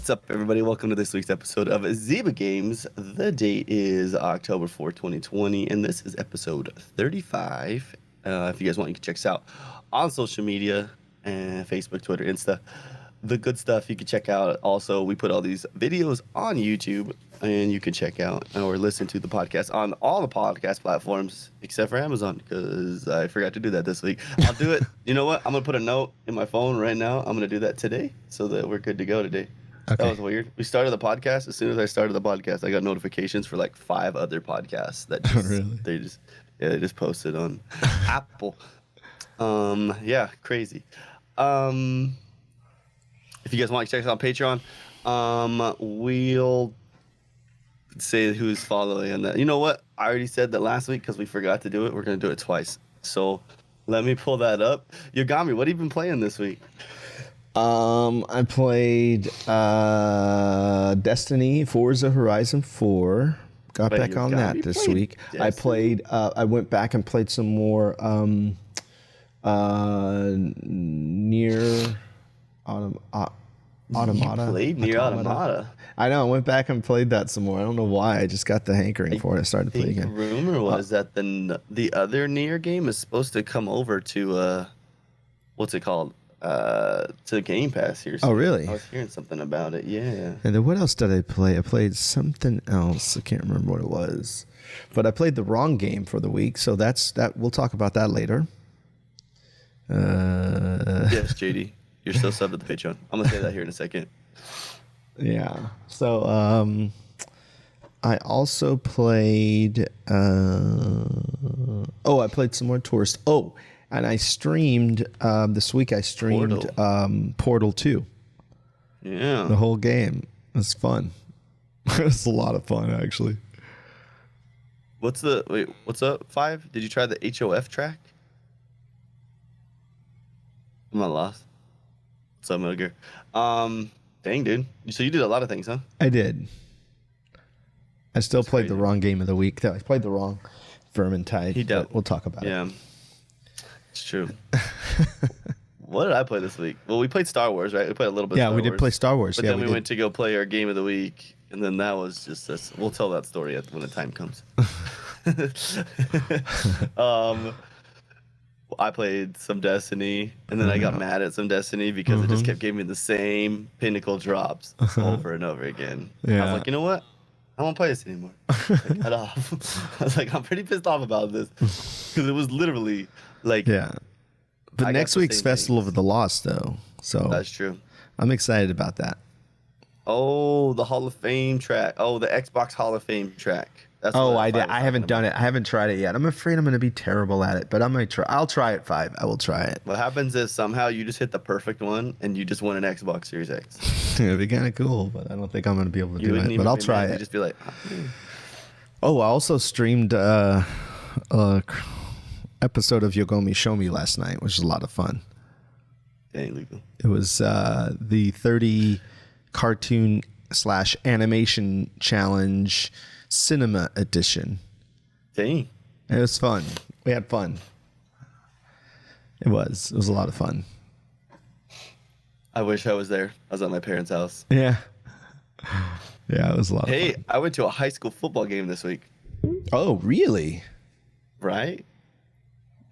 What's up, everybody? Welcome to this week's episode of Zyba Games. The date is October 4th, 2020, and this is episode 35. If you guys want, you can check us out on social media, and Facebook, Twitter, Insta. The good stuff you can check out. Also, we put all these videos on YouTube, and you can check out or listen to the podcast on all the podcast platforms except for Amazon, because I forgot to do that this week. I'll do it. You know what? I'm going to put a note in my phone right now. I'm going to do that today so that we're good to go today. Okay. That was weird. We started the podcast. As soon as I started the podcast, I got notifications for like 5 other podcasts that just, really? They just posted on Apple. Yeah, crazy. If you guys want to check us out on Patreon, we'll say who's following on that. You know what? I already said that last week because we forgot to do it. We're going to do it twice. So let me pull that up. Yogomi, what have you been playing this week? I played Destiny, Forza Horizon 4. Got back on that this week. Destiny? I went back and played some more Nier Automata. You played Nier Automata? I know. I went back and played that some more. I don't know why. I just got the hankering for it. I started playing again. The rumor was that the other Nier game is supposed to come over to what's it called? To Game Pass here. Oh, really? I was hearing something about it. Yeah. And then what else did I play? I played something else. I can't remember what it was. But I played the wrong game for the week, so that. We'll talk about that later. Yes, JD. You're still subbed to the Patreon. I'm going to say that here in a second. Yeah. So, I also played... I played some more Tourist. Oh, and I streamed... this week I streamed Portal 2. Yeah. The whole game. It was fun. It was a lot of fun, actually. What's up, 5? Did you try the HOF track? I'm not lost. What's up, Milger? Dang, dude. So you did a lot of things, huh? I did. I still played the wrong game of the week. I played the wrong Vermintide. But we'll talk about it. Yeah, it's true. What did I play this week? Well, we played Star Wars, right? We played a little bit. Yeah, we did play Star Wars. But then we went to go play our game of the week, and then that was just this. We'll tell that story when the time comes. I played some Destiny, and then I got mad at some Destiny because it just kept giving me the same pinnacle drops over and over again. Yeah. I was like, you know what? I won't play this anymore. Cut off. I was like, I'm pretty pissed off about this because it was literally like. Yeah. But next week's Festival of the Lost, though. So that's true. I'm excited about that. Oh, the Hall of Fame track. Oh, the Xbox Hall of Fame track. That's I haven't done it. I haven't tried it yet. I'm afraid I'm going to be terrible at it, but I might try. I'll try it 5. I will try it. What happens is somehow you just hit the perfect one and you just won an Xbox Series X. It'd be kind of cool, but I don't think I'm going to be able to do it. But I'll try it. You just be like, oh, I also streamed episode of Yogomi Show Me last night, which was a lot of fun. Dang, legal. It was the 30 cartoon/animation challenge cinema edition. Dang. It was fun. We had fun. It was a lot of fun. I wish I was there. I was at my parents' house. Yeah. Yeah, it was a lot of fun. Hey, I went to a high school football game this week. Oh, really? Right?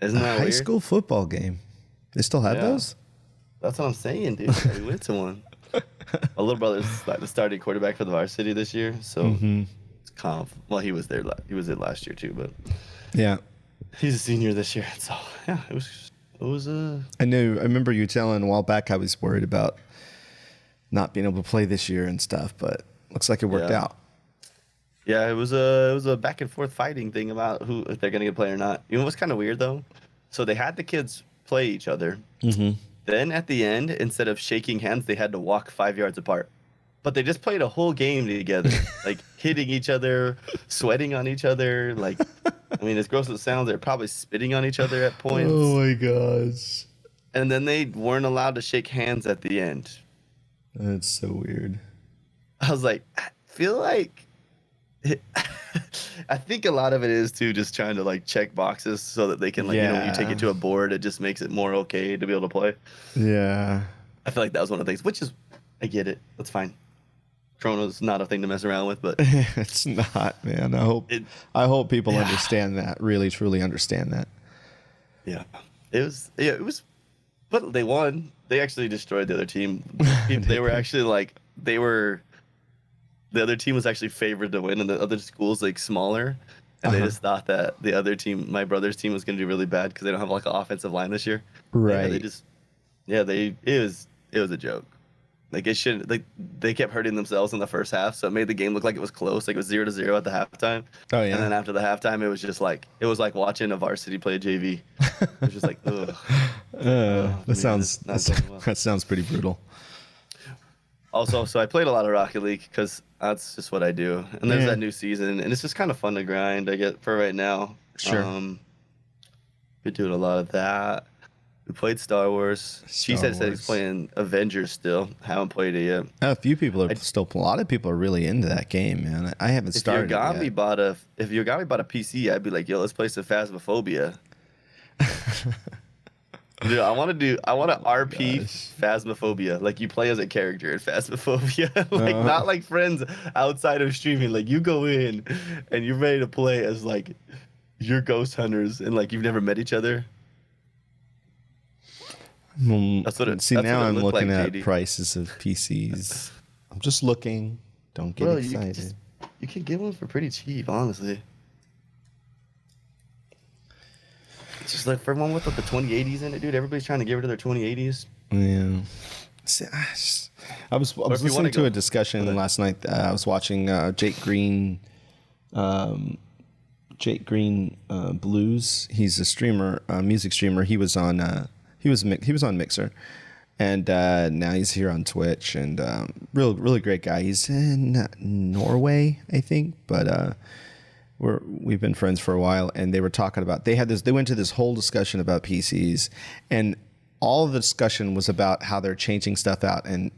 Isn't that high weird? School football game? They still have those? That's what I'm saying, dude. We went to one. My little brother's like the starting quarterback for the varsity this year, so it's well, he was there. He was it last year too, but yeah, he's a senior this year. So yeah, it was. I remember you telling a while back I was worried about not being able to play this year and stuff, but looks like it worked out. Yeah, it was a back and forth fighting thing about if they're gonna get play or not. You know what's kind of weird though? So they had the kids play each other. Then at the end, instead of shaking hands, they had to walk 5 yards apart. But they just played a whole game together, like hitting each other, sweating on each other. Like, I mean, as gross as it sounds, they're probably spitting on each other at points. Oh my gosh! And then they weren't allowed to shake hands at the end. That's so weird. I was like, I feel like I think a lot of it is too just trying to like check boxes so that they can like, you know, when you take it to a board, it just makes it more okay to be able to play. Yeah. I feel like that was one of the things, which is, I get it. That's fine. Chrono's not a thing to mess around with, but It's not, man. I hope people Yeah. understand that. Really, truly understand that. yeah, it was, but they won. They actually destroyed the other team. They were actually like the other team was actually favored to win, and the other school's like smaller, and they just thought that the other team, my brother's team, was going to do really bad because they don't have like an offensive line this year. Yeah, they Right. just it was a joke. Like it shouldn't. Like they kept hurting themselves in the first half, so it made the game look like it was close. Like it was 0-0 at the halftime. Oh, And yeah. then after the halftime, it was like watching a varsity play JV. It was just like, ugh. Oh, That man, sounds it's not going well. that sounds pretty brutal. Also, so I played a lot of Rocket League because that's just what I do. And there's Yeah. that new season, and it's just kind of fun to grind. I get for right now. Sure. Been doing a lot of that. We played Star Wars. She said he's Wars. playing Avengers still. Haven't played it yet. A few people are still. A lot of people are really into that game, man. I haven't started it If yet. Yogami bought a PC, I'd be like, yo, let's play some Phasmophobia. Dude, I want to RP gosh. Phasmophobia. Like you play as a character in Phasmophobia. Like not like friends outside of streaming. Like you go in and you're ready to play as like your ghost hunters and like you've never met each other. That's what it- See, that's now what it I'm looked looking like, at JD. prices of PCs. I'm just looking. Don't get Bro, excited. you can get one for pretty cheap, honestly. It's just like for one with like, the 2080s in it, dude. Everybody's trying to get rid of their 2080s. Yeah. See, I was if you listening wanna to go- a discussion last night. I was watching Jake Green Blues. He's a streamer, music streamer. He was on Mixer, and now he's here on Twitch. And really great guy. He's in Norway, I think, but we've been friends for a while. And they were talking about they went to this whole discussion about PCs, and all of the discussion was about how they're changing stuff out and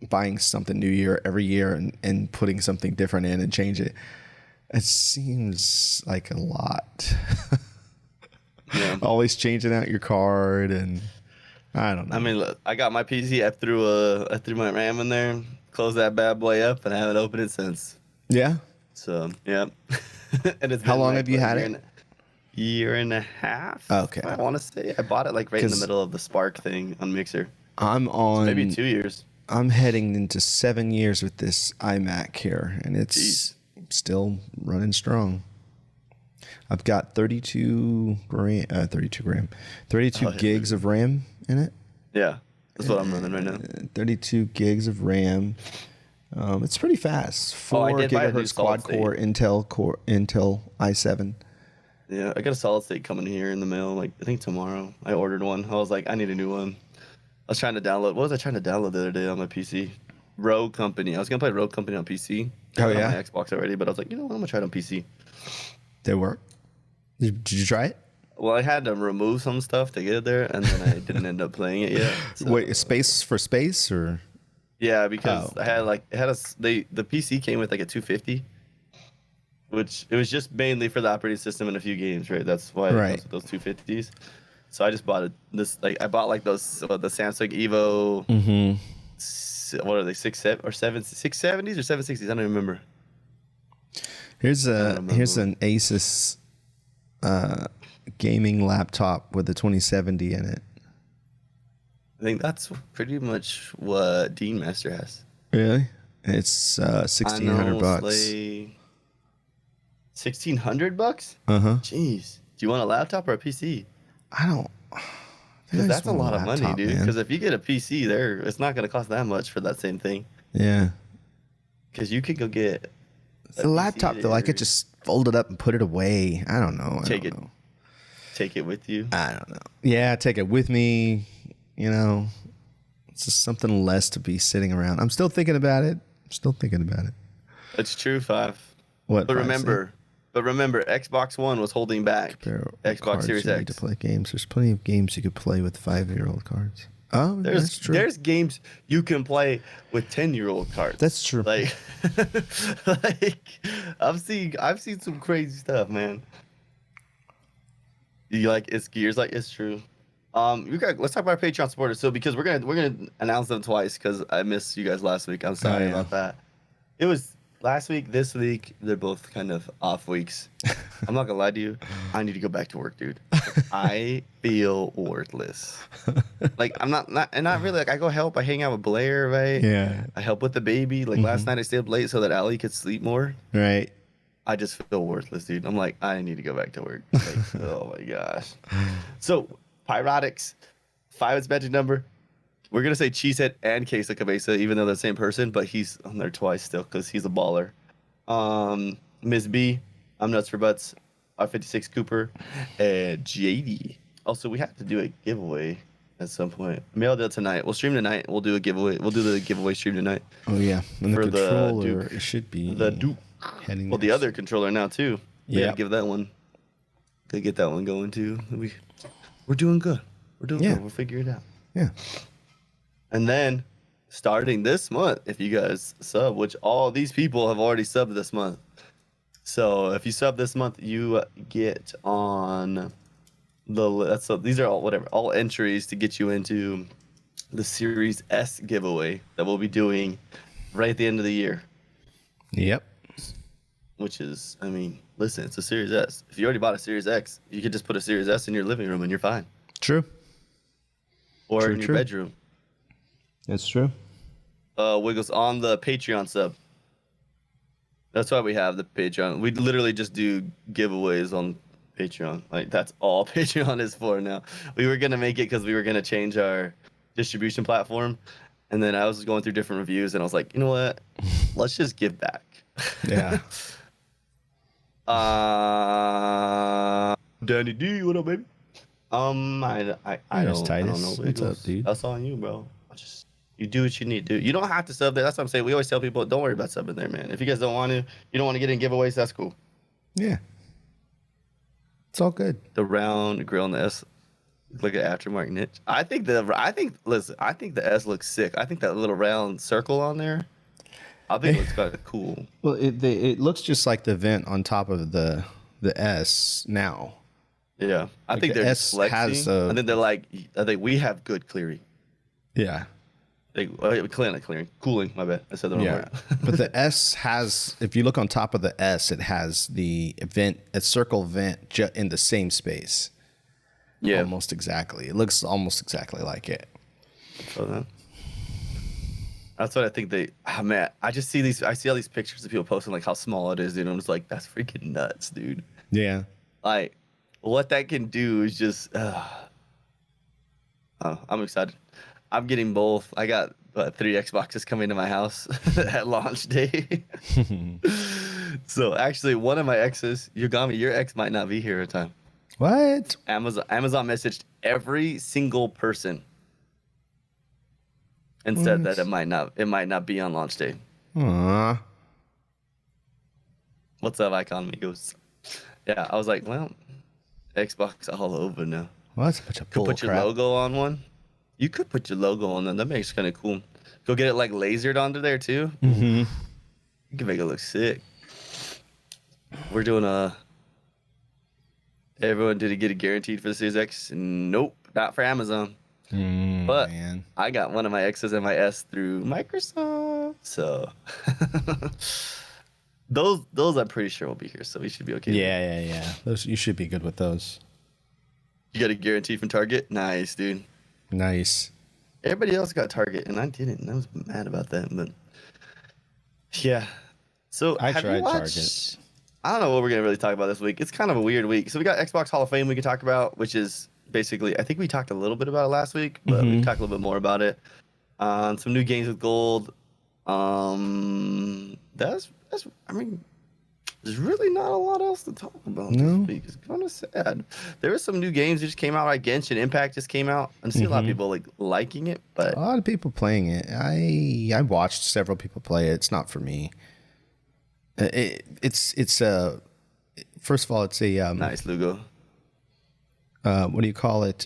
buying something new every year and putting something different in and change it. It seems like a lot. Yeah. Always changing out your card, and I don't know. I mean, look, I got my PC. I threw my RAM in there, closed that bad boy up, and I haven't opened it since. Yeah. So yeah. And it's How been long like, have you what, had year it? and- Year and a half. Okay. I want to say I bought it like right in the 'Cause- middle of the Spark thing on Mixer. I'm on. Maybe 2 years. I'm heading into 7 years with this iMac here, and it's Jeez. still running strong. I've got 32 yeah. gigs of RAM in it. Yeah, that's what I'm running right now. 32 gigs of RAM. It's pretty fast. 4 I did buy a new gigahertz quad solid core Intel i7. Yeah, I got a solid state coming here in the mail. Like I think tomorrow. I ordered one. I was like, I need a new one. I was trying to download. What was I trying to download the other day on my PC? Rogue Company. I was gonna play Rogue Company on PC. I Oh, had it yeah? on my Xbox already, but I was like, you know what? I'm gonna try it on PC. They work. Did you try it? Well, I had to remove some stuff to get it there, and then I didn't end up playing it yet. So, Wait, space for space or? yeah, because Oh. I had like the PC came with like a 250, which it was just mainly for the operating system and a few games, right? That's why it Right. comes with those 250s. So I just bought I bought like those the Samsung Evo. What are they? 670s or 760s? I don't even remember. Here's remember. an Asus gaming laptop with a 2070 in it. I think that's pretty much what Dean Master has. Really? It's $1,600 bucks. 1,600 bucks? Uh-huh. Jeez. Do you want a laptop or a PC? I don't. Because that's a lot of money, dude. Because if you get a PC, it's not going to cost that much for that same thing. Yeah. Because you could go get The laptop though, I could there. just fold it up and put it away. I don't know. Take it with you. I don't know. Yeah, take it with me. You know, it's just something less to be sitting around. I'm still thinking about it. It's true, 5. What? But 5 remember, Xbox One was holding back Xbox Series you need to X. play games. There's plenty of games you could play with 5-year-old cards. Oh, that's true. There's games you can play with 10-year-old cards. That's true. Like, I've seen some crazy stuff, man. It's true. Let's talk about our Patreon supporters. So because we're gonna announce them twice because I missed you guys last week. I'm sorry yeah. about that. It was last week, this week. They're both kind of off weeks. I'm not gonna lie to you. I need to go back to work, dude. I feel worthless. Like I'm not really. Like I go help. I hang out with Blair, right? Yeah. I help with the baby. Like last night, I stayed up late so that Allie could sleep more. Right. I just feel worthless, dude. I'm like, I need to go back to work. Like, oh my gosh. So, Pyrotics, 5 is magic number. We're gonna say Cheesehead and Queso Cabeza, even though they're the same person, but he's on there twice still because he's a baller. Miss B, I'm Nuts for Butts, R56 Cooper, and JD. Also, we have to do a giveaway at some point. Maybe I'll do it tonight. We'll stream tonight. We'll do a giveaway. We'll do the giveaway stream tonight. Oh yeah, and the For the controller Duke. it should be The Duke. heading. Well, the other controller now too. We Yeah. gotta give that one. Gotta get that one going too. We're doing good. We're doing Yeah. good. We'll figure it out. Yeah. And then starting this month, if you guys sub, which all these people have already subbed this month. So if you sub this month, you get on so these are all entries to get you into the Series S giveaway that we'll be doing right at the end of the year. Yep. Which is, I mean, listen, it's a Series S. If you already bought a Series X, you could just put a Series S in your living room and you're fine. True. Or True, in your true. bedroom. That's true. Wiggles on the Patreon sub. That's why we have the Patreon. We literally just do giveaways on Patreon. Like, that's all Patreon is for now. We were going to make it because we were going to change our distribution platform. And then I was going through different reviews and I was like, you know what? Let's just give back. Yeah. Danny D, what up, baby? I Yes, don't Titus. know. What's Wiggles. up, dude? That's on you, bro. You do what you need to do. You don't have to sub there. That's what I'm saying. We always tell people, don't worry about subbing there, man. If you guys don't want to, you don't want to get in giveaways, that's cool. Yeah. It's all good. The round grill and the S look at aftermarket niche. I think the S looks sick. I think that little round circle on there, I think it looks kind of cool. Well, it looks just like the vent on top of the S now. Yeah, I Like think the they're S just flexing. has a- I think they're like, I think we have good clearing. Yeah. Cooling. My bad. I said the wrong Yeah. word. But the S has, if you look on top of the S, it has the vent, a circle vent in the same space. Yeah. Almost exactly. It looks almost exactly like it. So that's what I think man, I just see I see all these pictures of people posting like how small it is, dude. I'm just like, that's freaking nuts, dude. Yeah. Like, what that can do is just, I'm excited. I'm getting both. I got 3 Xboxes coming to my house at launch day. So actually, one of my exes, Yogomi, your ex might not be here at time. What? Amazon messaged every single person and said that it might not be on launch day. Aww. What's up, Icon Amigos? Yeah, I was like, well, Xbox all over now. Well, that's a bunch of Could bull put your crap. logo on one. You could put your logo on them. That makes kind of cool. Go get it like lasered onto there too. Mm-hmm. You can make it look sick. We're doing everyone did it get it guaranteed for the Series X? Nope, not for Amazon. But Man. I got one of my X's and my S through Microsoft. So those I'm pretty sure will be here. So we should be okay. Yeah. Those, you should be good with those. You got a guarantee from Target? Nice, dude. Nice. Everybody else got Target, and I didn't. And I was mad about that, but yeah. So I have you tried watched- Target. I don't know what we're gonna really talk about this week. It's kind of a weird week. So we got Xbox Hall of Fame we can talk about, which is basically, I think we talked a little bit about it last week, but we can talk a little bit more about it. Some new games with gold. That's I mean, there's really not a lot else to talk about No. this week. It's kind of sad. There are some new games that just came out. Like Genshin Impact just came out. I see a lot of people like liking it, but A lot of people playing it. I watched several people play it. It's not for me. It's first of all, it's a nice, Lugo. what do you call it?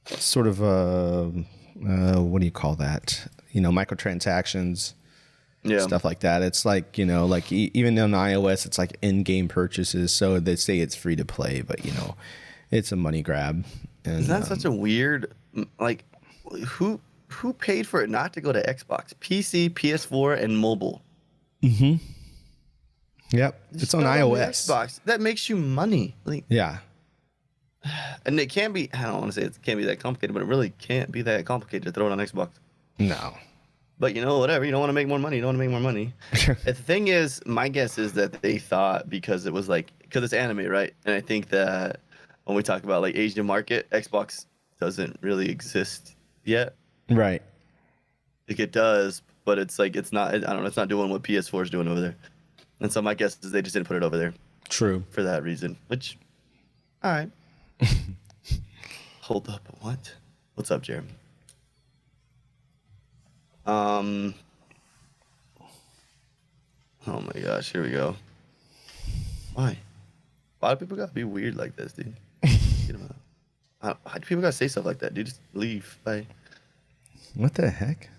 Sort of what do you call that? Microtransactions, Yeah. stuff like that. It's like like even on iOS, it's like in-game purchases. So they say it's free to play, but it's a money grab. And Isn't that such a weird, like, who who paid for it not to go to Xbox, PC, PS4, and mobile? Yep. Just It's on throw it the iOS. Xbox. That makes you money. Like, Yeah. and it can't be. I don't want to say it can't be that complicated, but it really can't be that complicated to throw it on Xbox. No. But whatever. You don't want to make more money. You don't want to make more money. The thing is, my guess is that they thought because it was because it's anime, right? And I think that when we talk about like Asian market, Xbox doesn't really exist yet. Right. Like it does, but it's like it's not. I don't know. It's not doing what PS4 is doing over there. And so my guess is they just didn't put it over there True. for that reason. Which, all right. Hold up. What? What's up, Jeremy? Oh my gosh, here we go. Why? Why do people gotta be weird like this, dude? Get 'em out. Why do people gotta say stuff like that, dude? Just leave. Bye. What the heck?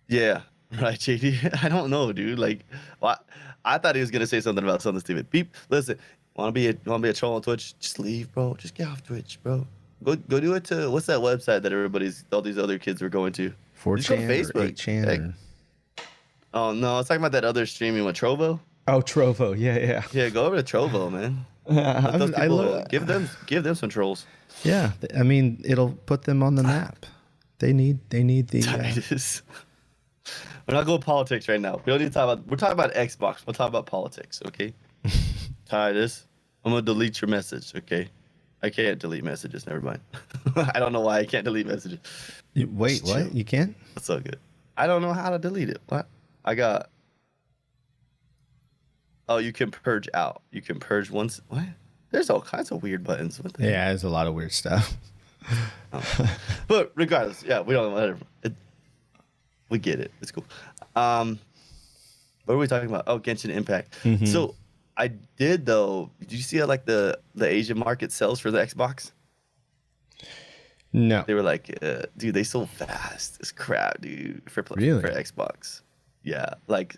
Yeah, right, JD. I don't know, dude. Like, what? I thought he was gonna say something about something stupid. Beep. Listen, wanna be a troll on Twitch? Just leave, bro. Just get off Twitch, bro. Go do it to what's that website that all these other kids were going to? Just go to 4chan or 8chan Heck. or... Oh no, I was talking about that other streaming with Trovo. Oh, Trovo. Yeah, yeah. Yeah, go over to Trovo, man. Yeah, Let those I people love- give them some trolls. Yeah, I mean, it'll put them on the map. They need the... Titus. We're not going politics right now. We don't need to talk about. We're talking about Xbox. We'll talk about politics, okay? Titus, I'm gonna delete your message, okay? I can't delete messages. Never mind. I don't know why I can't delete messages. Wait, Just chill. what? You can't? That's so good. I don't know how to delete it. What? I got. Oh, you can purge out. You can purge once. What? There's all kinds of weird buttons. What the Yeah, there's a lot of weird stuff. But regardless, yeah, we don't whatever. We get it. It's cool. What are we talking about? Oh, Genshin Impact. So I did though. Did you see how like the Asian market sells for the Xbox? No. They were like, dude, they sold fast. It's crap, dude. For Really? for Xbox. Yeah, like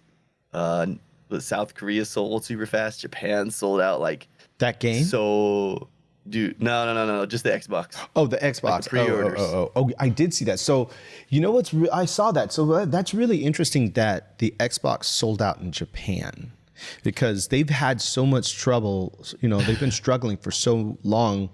South Korea sold super fast. Japan sold out like That game? so. Dude, no, just the Xbox. Oh, the Xbox. Like the pre-orders. Oh, I did see that. So, you know what's... I saw that. So that's really interesting that the Xbox sold out in Japan because they've had so much trouble. You know, they've been struggling for so long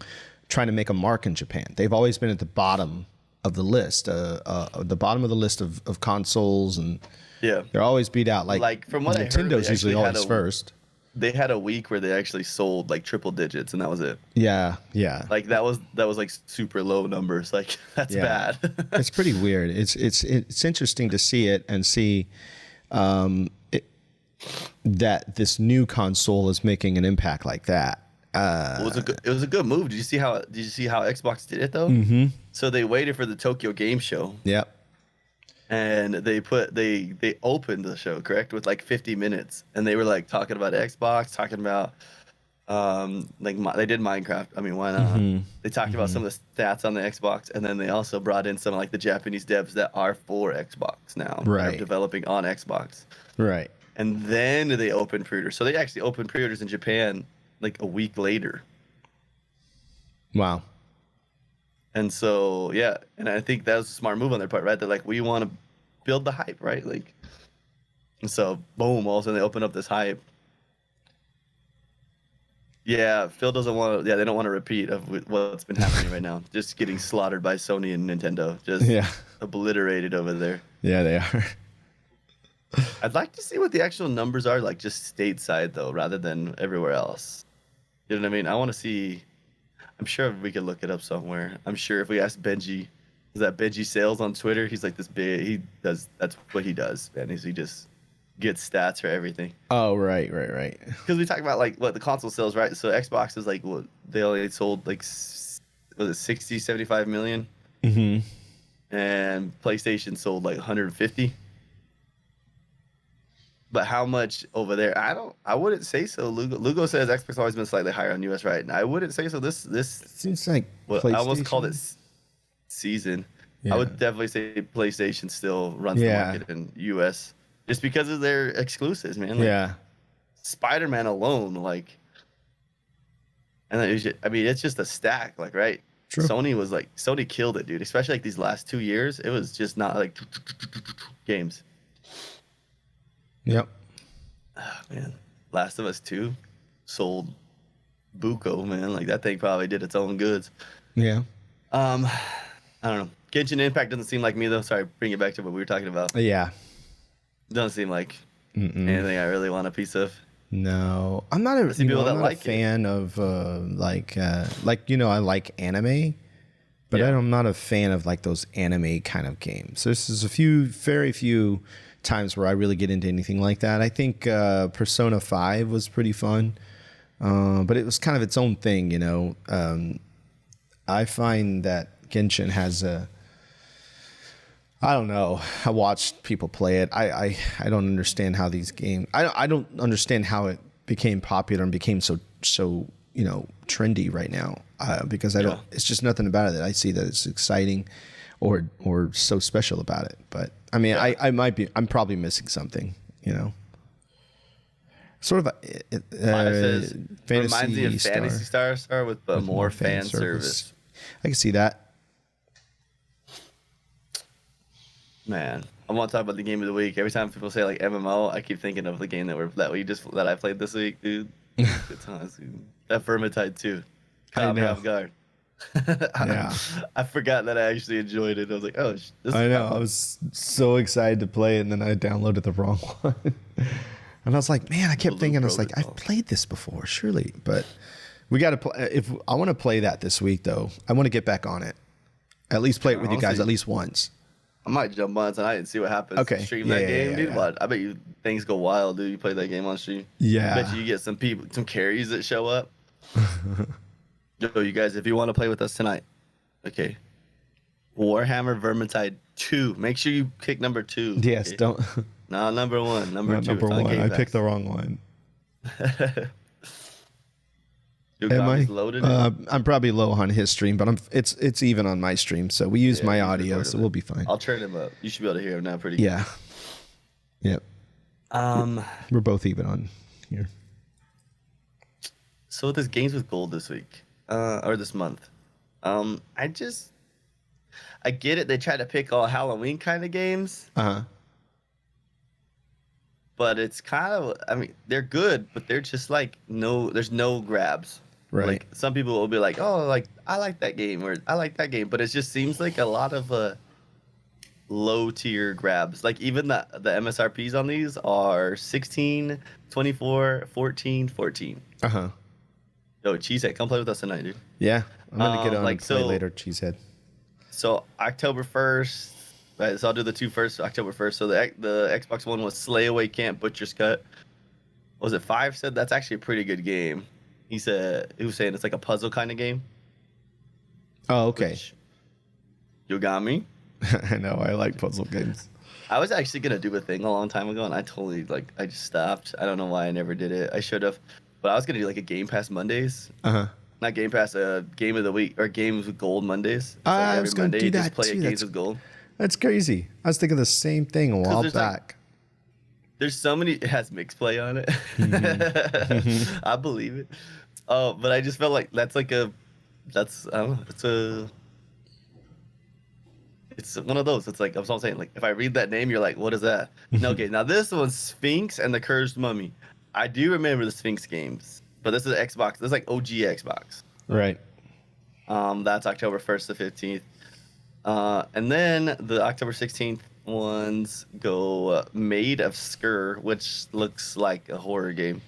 trying to make a mark in Japan. They've always been at the bottom of the list, the bottom of the list of consoles, and Yeah. they're always beat out. Like from what I heard, Nintendo's they usually actually had always first. They had a week where they actually sold like triple digits, and that was it. Yeah, yeah. Like that was like super low numbers. Like that's Yeah. bad. It's pretty weird. It's interesting to see it and see that this new console is making an impact like that. It was a good move. Did you see how Xbox did it though? Mm-hmm. So they waited for the Tokyo Game Show, Yep. and they opened the show, correct, with like 50 minutes, and they were like talking about Xbox, talking about they did Minecraft. I mean, why not? They talked about some of the stats on the Xbox, and then they also brought in some like the Japanese devs that are for Xbox now, that are Right. developing on Xbox. Right. And then they opened pre-orders. So they actually opened pre-orders in Japan like a week later. Wow. And so, yeah, and I think that was a smart move on their part, right? They're like, we want to build the hype, right? Like, and so, boom, all of a sudden they open up this hype. Yeah, Phil doesn't want to, they don't want to repeat of what's been happening right now. Just getting slaughtered by Sony and Nintendo. Just obliterated over there. Yeah, they are. I'd like to see what the actual numbers are, like just stateside, though, rather than everywhere else. You know what I mean? I want to see. I'm sure we could look it up somewhere. I'm sure if we ask Benji, is that Benji Sales on Twitter? He's like this big. That's what he does, man. He just gets stats for everything. Oh, right. Because we talk about like what the console sales, right? So Xbox is like what they only sold like was it 60, 75 million, and PlayStation sold like 150. But how much over there? I wouldn't say so. Lugo says Xbox always been slightly higher on US, right? And I wouldn't say so. This Seems like I almost called it season. Yeah. I would definitely say PlayStation still runs the market in US just because of their exclusives, man. Like, Spider-Man alone, like, and then it's just a stack, like, right? True. Sony killed it, dude. Especially like these last 2 years, it was just not like games. Yep. Oh, man, Last of Us 2 sold buco, man. Like that thing probably did its own goods. Yeah. I don't know. Genshin Impact doesn't seem like me though. Sorry, bring it back to what we were talking about. Yeah. Doesn't seem like anything I really want a piece of. No, I'm not a, see people that I'm not like a fan of like I like anime, but Yeah. I'm not a fan of like those anime kind of games. There's very few times where I really get into anything like that. I think Persona 5 was pretty fun, but it was kind of its own thing, you know. I find that Genshin has a, I don't know. I watched people play it. I don't understand how these games. I don't understand how it became popular and became so trendy right now. Because I don't. It's just nothing about it that I see that it's exciting, or so special about it. But I mean, I might be. I'm probably missing something. You know. Sort of Reminds me of Star Fantasy Star with more fan service. I can see that. Man, I want to talk about the game of the week. Every time people say like MMO, I keep thinking of the game that I played this week, dude. Good times, dude. That Vermintide 2. Caught me off guard. Yeah. I forgot that I actually enjoyed it. I was like, oh, this I know. I was so excited to play it, and then I downloaded the wrong one. And I was like, man, I kept thinking, I was like, I've played this before, surely. But we got to play. If I want to play that this week, though, I want to get back on it. At least play it with you guys at least once. I might jump on tonight and see what happens. Okay. Stream that game, dude. What? I bet you things go wild, dude. You play that game on stream. Yeah. I bet you get some carries that show up. Yo, you guys, if you want to play with us tonight, okay. Warhammer Vermintide 2. Make sure you pick number 2. Yes, okay? don't. No, number 1. Number 2. Number 1. I picked the wrong one. Am I loaded? I'm probably low on his stream, but it's even on my stream. So we use my audio, so we'll be fine. I'll turn him up. You should be able to hear him now pretty good. Yeah. Yep. We're both even on here. So there's games with gold this week, or this month. I get it. They try to pick all Halloween kind of games. But it's kind of, I mean, they're good, but they're just like there's no grabs. Right. Like some people will be like, oh, like I like that game or I like that game, but it just seems like a lot of low tier grabs. Like even the MSRPs on these are 16, 24, 14, 14. Yo, Cheesehead, come play with us tonight, dude. Yeah, I'm gonna get on and play later, Cheesehead. So October 1st, right? So I'll do the 2 first. October 1st. So the Xbox One was Slay Away Camp Butcher's Cut. Was it 5 said? That's actually a pretty good game. He was saying it's like a puzzle kind of game. Oh, okay. Yogomi. I know, I like puzzle games. I was actually gonna do a thing a long time ago, and I totally I just stopped. I don't know why I never did it. I should have, but I was gonna do like a Game Pass Mondays. Not Game Pass, Game of the Week or Games with Gold Mondays. I was gonna do that play too. Games with Gold. That's crazy. I was thinking the same thing a while back. There's so many. It has mixed play on it. I believe it. But I just felt like I don't know. It's one of those. It's like I'm saying. Like if I read that name, you're like, what is that? No, okay. Now this one's Sphinx and the Cursed Mummy. I do remember the Sphinx games, but this is Xbox. This is like OG Xbox. Right. That's October 1st to 15th. And then the October 16th ones go Maid of Skur, which looks like a horror game.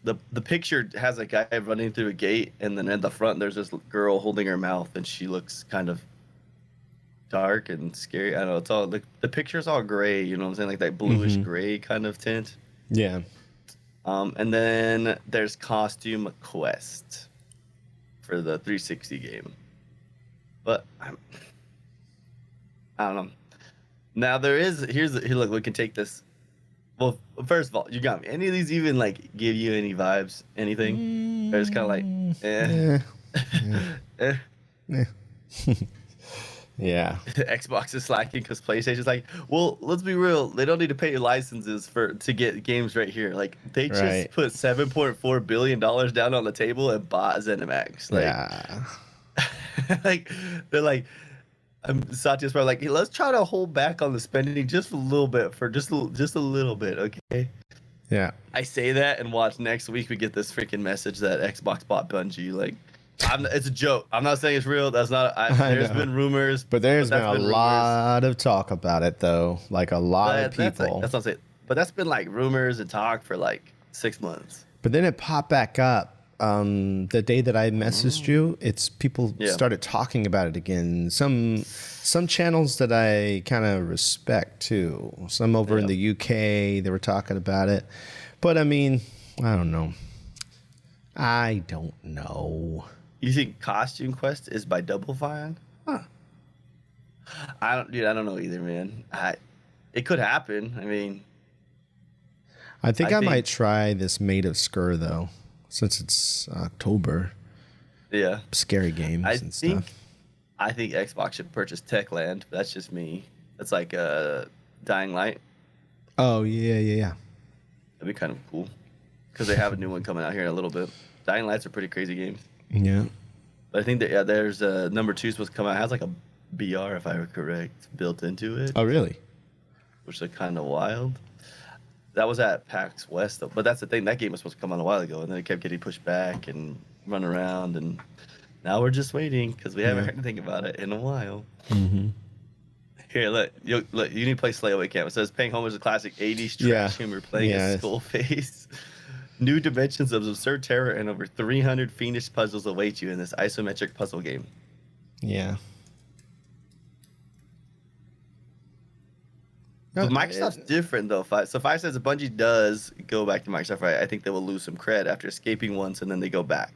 The picture has a guy running through a gate, and then at the front there's this girl holding her mouth, and she looks kind of dark and scary. I don't know. It's all the picture's all gray. You know what I'm saying? Like that bluish gray kind of tint. Yeah. And then there's Costume Quest for the 360 game. But I don't know. Now look, we can take this. Well, first of all, you got me. Any of these even like give you any vibes? Anything? Or it's kind of like, Yeah. Xbox is slacking because PlayStation's like, well, let's be real. They don't need to pay your licenses to get games right here. Like they just put $7.4 billion down on the table and bought ZeniMax. Like, yeah. like they're like, Satya's probably like, hey, let's try to hold back on the spending just a little bit for just a little bit, okay? Yeah. I say that and watch next week we get this freaking message that Xbox bought Bungie. Like, it's a joke. I'm not saying it's real. That's not. There's been rumors, but there's been a rumors. lot of talk about it though. Like a lot of people. That's what I'm saying. But that's been like rumors and talk for like 6 months. But then it popped back up. The day that I messaged you, it's people started talking about it again. Some channels that I kind of respect too. Some over in the UK, they were talking about it. But I mean, I don't know. You think Costume Quest is by Double Fine? Huh. I don't know either, man. It could happen. I mean, I think I might try this Made of Skur though. Since it's October. Yeah. Scary games and stuff. I think Xbox should purchase Techland. That's just me. That's like Dying Light. Oh, yeah. That'd be kind of cool. Because they have a new one coming out here in a little bit. Dying Lights are pretty crazy games. Yeah. But I think that, there's number 2 supposed to come out. It has like a BR, if I were correct, built into it. Oh, really? Which is kind of wild. That was at PAX West, though. But that's the thing. That game was supposed to come out a while ago, and then it kept getting pushed back and run around. And now we're just waiting because we haven't heard anything about it in a while. Mm-hmm. Here, look. You need to play Slay Away Camp. It says, paying homage to classic 80s trash humor playing as Skullface. New dimensions of absurd terror and over 300 fiendish puzzles await you in this isometric puzzle game. Yeah. But Microsoft's different, though. So if I says if Bungie does go back to Microsoft, right, I think they will lose some cred after escaping once and then they go back.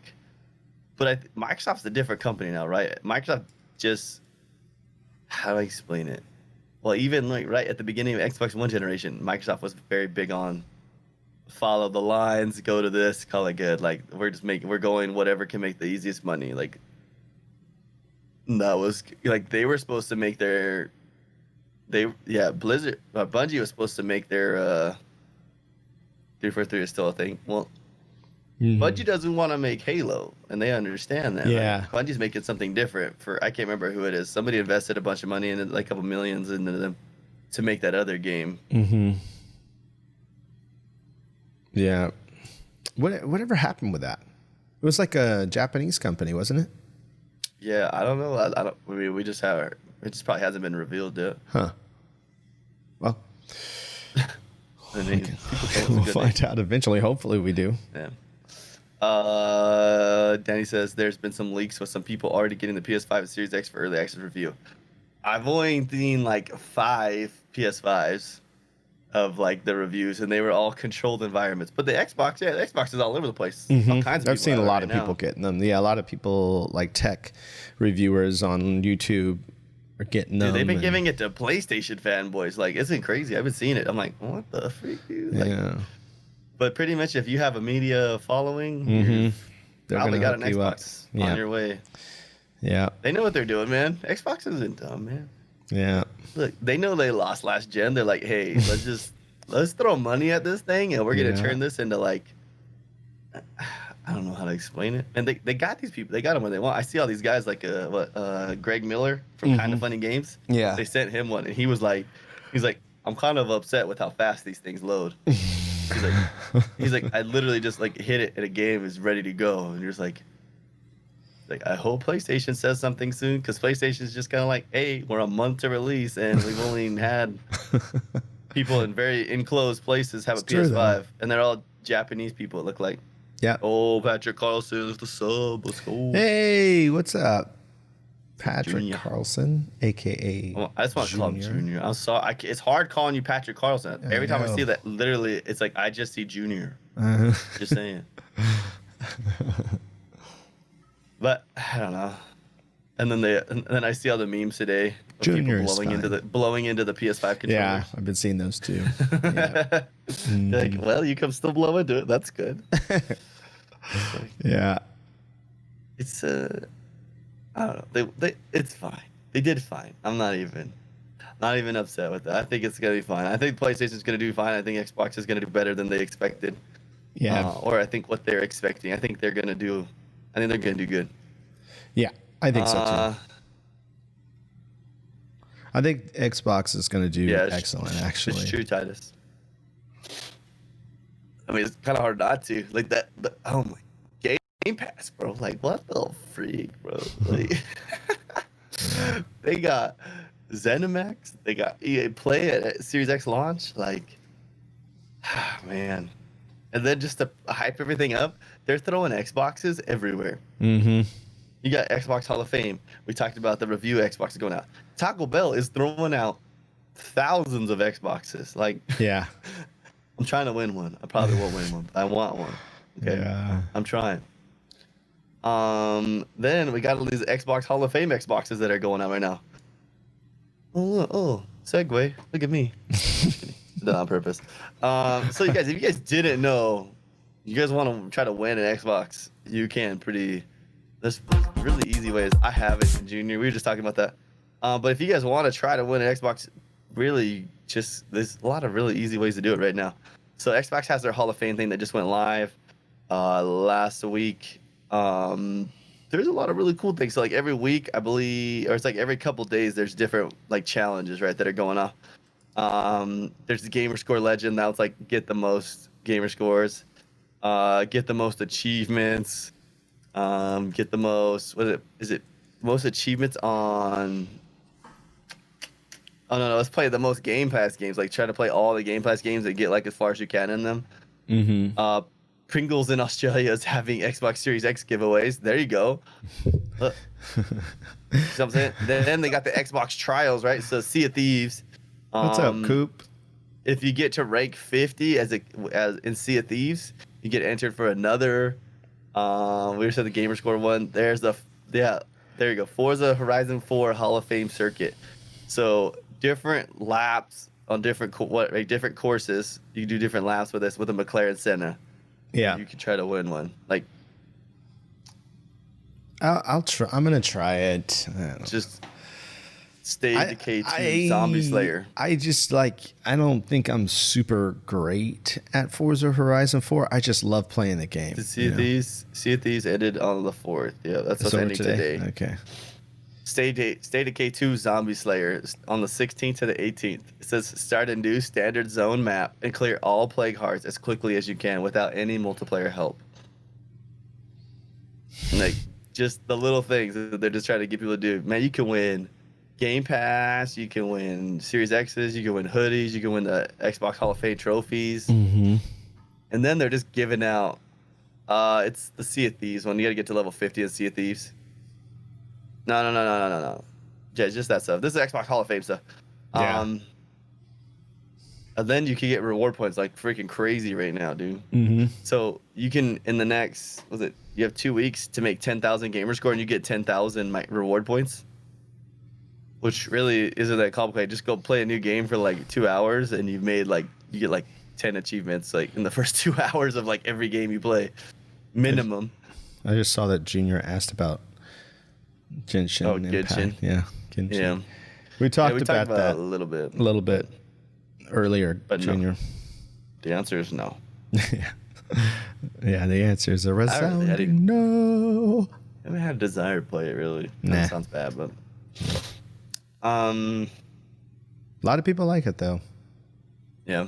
But Microsoft's a different company now, right? Microsoft just... How do I explain it? Well, even like right at the beginning of Xbox One generation, Microsoft was very big on follow the lines, go to this, call it good. Like, we're going whatever can make the easiest money. Like, that was... Like, they were supposed to make their... Blizzard, Bungie was supposed to make their 343 is still a thing. Well, Bungie doesn't want to make Halo, and they understand that. Yeah, like, Bungie's making something different for, I can't remember who it is. Somebody invested a bunch of money in it, like a couple millions into them to make that other game. Mm-hmm. Yeah. Whatever happened with that? It was like a Japanese company, wasn't it? Yeah, I don't know. We just have it. Just probably hasn't been revealed yet. Huh. Well, I mean, we'll find out eventually. Hopefully, we do. Yeah. Danny says there's been some leaks with some people already getting the PS5 and Series X for early access review. I've only seen like 5 PS5s of like the reviews, and they were all controlled environments. But the Xbox, the Xbox is all over the place. Mm-hmm. All kinds of I've seen a lot of people getting them. Yeah, a lot of people like tech reviewers on YouTube are getting them. Dude, they've been giving it to PlayStation fanboys. Like, it's been crazy. I've been seeing it. I'm like, what the freak, dude? Like, yeah. But pretty much, if you have a media following, you've probably got an Xbox on your way. Yeah. They know what they're doing, man. Xbox isn't dumb, man. Yeah. Look, they know they lost last gen. They're like, hey, let's throw money at this thing, and we're gonna turn this into like, I don't know how to explain it. And they got these people. They got them when they want. I see all these guys like Greg Miller from Kind of Funny Games. Yeah. They sent him one, and he's like, I'm kind of upset with how fast these things load. he's like, I literally just like hit it, and a game is ready to go, and you're just like, I hope PlayStation says something soon, because PlayStation's just kind of like, hey, we're a month to release, and we've only had people in very enclosed places have a PS5, and they're all Japanese people. It look like. Yeah. Oh, Patrick Carlson is the sub. Let's go. Hey, what's up? Patrick Junior. Carlson, a.k.a. Well, I just want to call him Junior. I'm sorry. It's hard calling you Patrick Carlson. Every time I see that, literally, it's like I just see Junior. Just saying. But I don't know. And then I see all the memes today of Junior people blowing into the PS5 controllers. Yeah, I've been seeing those too. Like, well, you can still blow into it. That's good. Yeah. It's I don't know. It's fine. They did fine. I'm not even upset with that. I think it's gonna be fine. I think PlayStation's gonna do fine. I think Xbox is gonna do better than they expected. Yeah. Or I think what they're expecting. I think they're gonna do good. Yeah. I think so too. I think Xbox is going to do excellent, actually. It's true, Titus. I mean, it's kind of hard not to. Like that. Oh my, Game Pass, bro. Like, what the freak, bro? Like, they got ZeniMax. They got EA Play at Series X launch. Like, man. And then just to hype everything up, they're throwing Xboxes everywhere. Mm-hmm. You got Xbox Hall of Fame. We talked about the review Xbox going out. Taco Bell is throwing out thousands of Xboxes. Like, yeah. I'm trying to win one. I probably won't win one, but I want one. Okay. Yeah. I'm trying. Then we got all these Xbox Hall of Fame Xboxes that are going out right now. Oh, segue. Look at me. Done on purpose. So you guys, if you guys didn't know, you guys want to try to win an Xbox, you can there's really easy ways. I have it, Junior. We were just talking about that. But if you guys want to try to win an Xbox, really there's a lot of really easy ways to do it right now. So Xbox has their Hall of Fame thing that just went live last week. There's a lot of really cool things. So like every week, I believe, or it's like every couple days, there's different like challenges, right, that are going on. There's the gamer score legend. That was like get the most gamer scores, get the most achievements, get the most, is it most achievements on, oh no, let's play the most Game Pass games. Like try to play all the Game Pass games and get like as far as you can in them. Mm-hmm. Pringles in Australia is having Xbox Series X giveaways. There you go. You know what I'm saying? Then they got the Xbox trials, right? So Sea of Thieves. What's up, Coop? If you get to rank 50 as in Sea of Thieves, you get entered for another. We just said the gamer score one. There you go. Forza Horizon 4 Hall of Fame circuit. So different laps on different courses. You can do different laps with this with a McLaren Senna. Yeah, you can try to win one. Like, I'll try. I'm gonna try it. Just State Decay 2 Zombie Slayer. I don't think I'm super great at Forza Horizon 4. I just love playing the game. Sea of Thieves ended on the 4th. Yeah, that's what's ending today. Okay. State Decay 2 Zombie Slayer on the 16th to the 18th. It says start a new standard zone map and clear all plague hearts as quickly as you can without any multiplayer help. Like, just the little things that they're just trying to get people to do. Man, you can win Game Pass, you can win Series X's, you can win hoodies, you can win the Xbox Hall of Fame trophies. Mm-hmm. And then they're just giving out, it's the Sea of Thieves one. You got to get to level 50 in Sea of Thieves. No. Yeah, just that stuff. This is Xbox Hall of Fame stuff. Yeah. And then you can get reward points like freaking crazy right now, dude. Mm-hmm. So you can, in the next, you have 2 weeks to make 10,000 gamer score and you get 10,000 reward points, which really isn't that complicated. Just go play a new game for like 2 hours and you get like 10 achievements like in the first 2 hours of like every game you play, minimum. I just saw that Junior asked about Genshin. Oh, Genshin. Yeah, Genshin. Yeah. We talked about that a little bit earlier, but Junior. No. The answer is no. Yeah, the answer is a resounding no. I haven't had a desire to play it, really. Nah. That sounds bad, but... A lot of people like it, though. Yeah.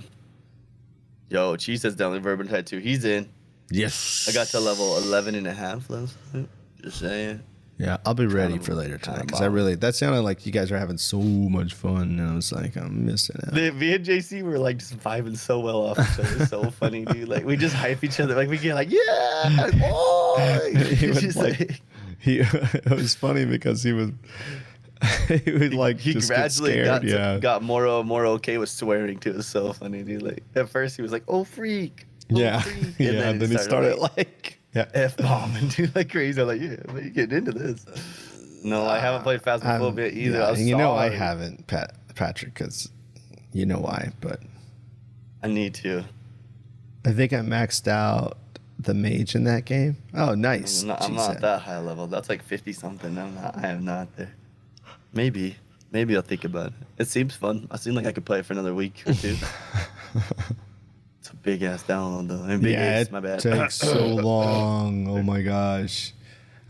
Yo, Cheese says down the Verban Tattoo. He's in. Yes. I got to level 11 and a half last night. Just saying. Yeah, I'll be ready for later tonight because that sounded like you guys are having so much fun, and I was like, I'm missing out. Me and JC were like just vibing so well off each other. So funny, dude. Like we just hype each other. Like we get like, yeah, oh! It was funny because he would like he just gradually get scared, got more okay with swearing too. It was so funny, dude. Like at first he was like, oh freak. Freak. And then he started like F-bombing, dude, like crazy. I'm like, yeah, but you getting into this. No, I haven't played Phasmophobia either. Yeah, I haven't, Patrick, because you know why, but I need to. I think I maxed out the mage in that game. Oh, nice. I'm not that high level. That's like 50 something. I am not there. Maybe I'll think about it. It seems fun. I seem like I could play it for another week or two. It's a big ass download though. And big ass, my bad. It takes so long. Oh my gosh.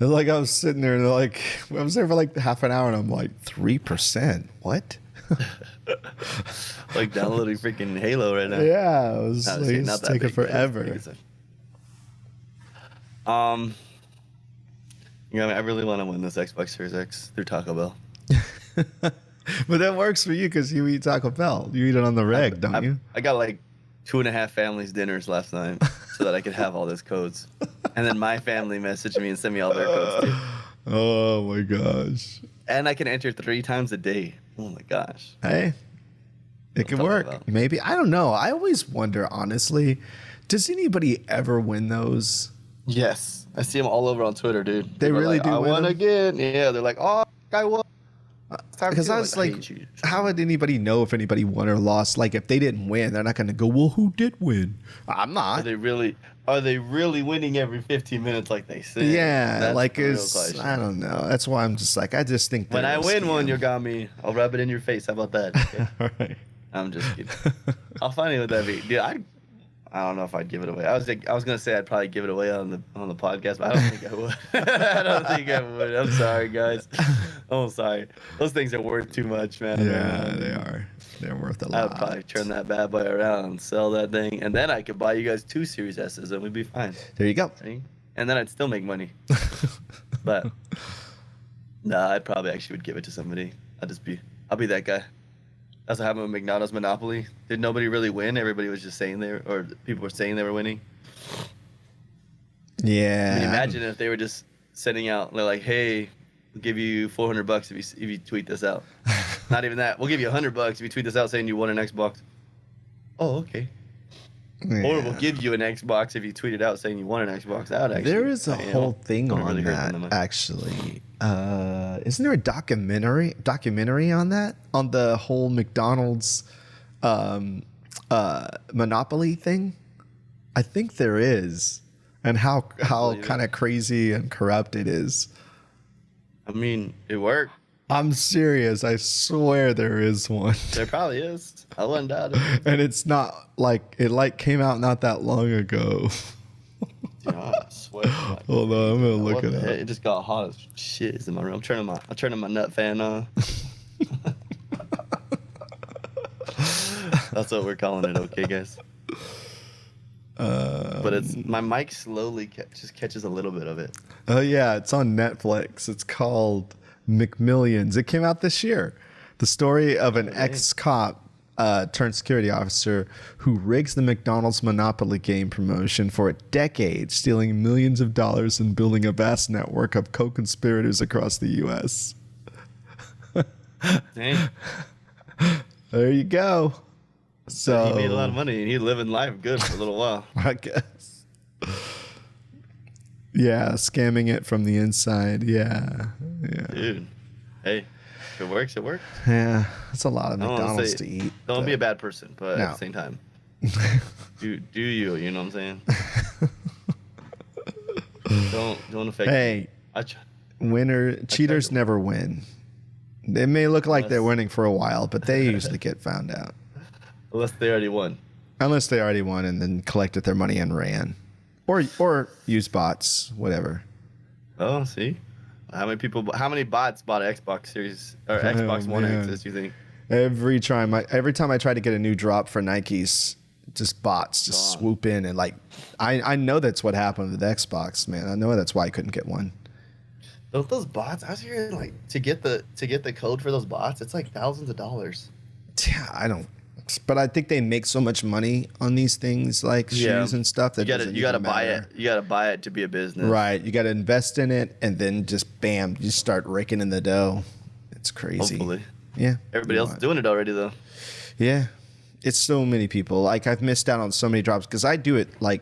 Like I was sitting there and like I was there for like half an hour and I'm like 3%. What? Like downloading freaking Halo right now. Yeah, it was No, like, it's not that taking big, but it's forever. pretty good stuff. You know, I really want to win this Xbox Series X through Taco Bell. But that works for you because you eat Taco Bell. You eat it on the reg, don't you? I got like 2.5 families dinners last night so that I could have all those codes. And then my family messaged me and sent me all their codes too. Oh my gosh. And I can enter 3 times a day. Oh my gosh. Hey, it can work. Bell. Maybe. I don't know. I always wonder, honestly, does anybody ever win those? Yes. I see them all over on Twitter, dude. They really like, do I win won them? again. Yeah, they're like, oh, I won. Because I was like, how would anybody know if anybody won or lost? Like, if they didn't win, they're not going to go, well, who did win? I'm not. Are they really winning every 15 minutes like they say? Yeah, That's like the real it's, question. I don't know. That's why I'm just like, I just think When they're I a win one, scam. Yogami, I'll rub it in your face. How about that? Okay? All right. I'm just kidding. How funny would that be? Dude, I don't know if I'd give it away. I was gonna say I'd probably give it away on the podcast, but I don't think I would. I don't think I would. I'm sorry, guys. Oh, sorry. Those things are worth too much, man. Yeah, they are. They're worth a I lot. would probably turn that bad boy around and sell that thing, and then I could buy you guys 2 Series S's, and we'd be fine. There you go. See? And then I'd still make money. But nah, I probably actually would give it to somebody. I'll be that guy. That's what happened with McDonald's Monopoly. Did nobody really win? Everybody was just saying or people were saying they were winning. Yeah. I mean, imagine if they were just sending out, they're like, hey, we'll give you $400 if you tweet this out. Not even that. We'll give you $100 if you tweet this out saying you won an Xbox. Oh, okay. Yeah. Or we'll give you an Xbox if you tweet it out saying you won an Xbox. That would actually, There is a whole thing wouldn't on really hurt them that, much. actually. Isn't there a documentary on that? On the whole McDonald's monopoly thing? I think there is. And how believe it. kind of crazy and corrupt it is. I mean, it worked. I'm serious. I swear there is one. There probably is. I wouldn't doubt it. And it's not like it came out not that long ago. Dude, I swear. Hold on, I'm gonna look What it the up. heck? It just got hot as shit. It's in my room. I'm turning my nut fan on. That's what we're calling it, okay, guys? But it's my mic slowly just catches a little bit of it. Oh yeah, it's on Netflix. It's called McMillions. It came out this year. The story of an ex-cop turned security officer who rigs the McDonald's Monopoly game promotion for a decade, stealing millions of dollars and building a vast network of co-conspirators across the U.S. Dang. There you go. So He made a lot of money and he living life good for a little while. I guess. Yeah, scamming it from the inside. Yeah. Dude. Hey, if it works, it works. Yeah, that's a lot of I don't wanna McDonald's say- to eat. Don't be but- a bad person, but No. at the same time, do you know what I'm saying? Don't affect me. Hey, I tr- cheaters to- never win. They may look like they're Unless- winning for a while, but they usually get found out. Unless they already won. Unless they already won and then collected their money and ran. Or used bots, whatever. Oh, see? How many bots bought an Xbox Series or Xbox One man. X, you think? Every time I try to get a new drop for Nikes, just bots just Gone. swoop in and like I know that's what happened with Xbox, man. I know that's why I couldn't get one. Those bots, I was hearing like to get the code for those bots, it's like thousands of dollars. Yeah, I don't. But I think they make so much money on these things like shoes and stuff that You gotta buy it. You gotta buy it to be a business. Right, you got to invest in it, and then just bam, you start raking in the dough. It's crazy. Hopefully. Yeah. Everybody else is doing it already though. Yeah, it's so many people. Like I've missed out on so many drops because I do it like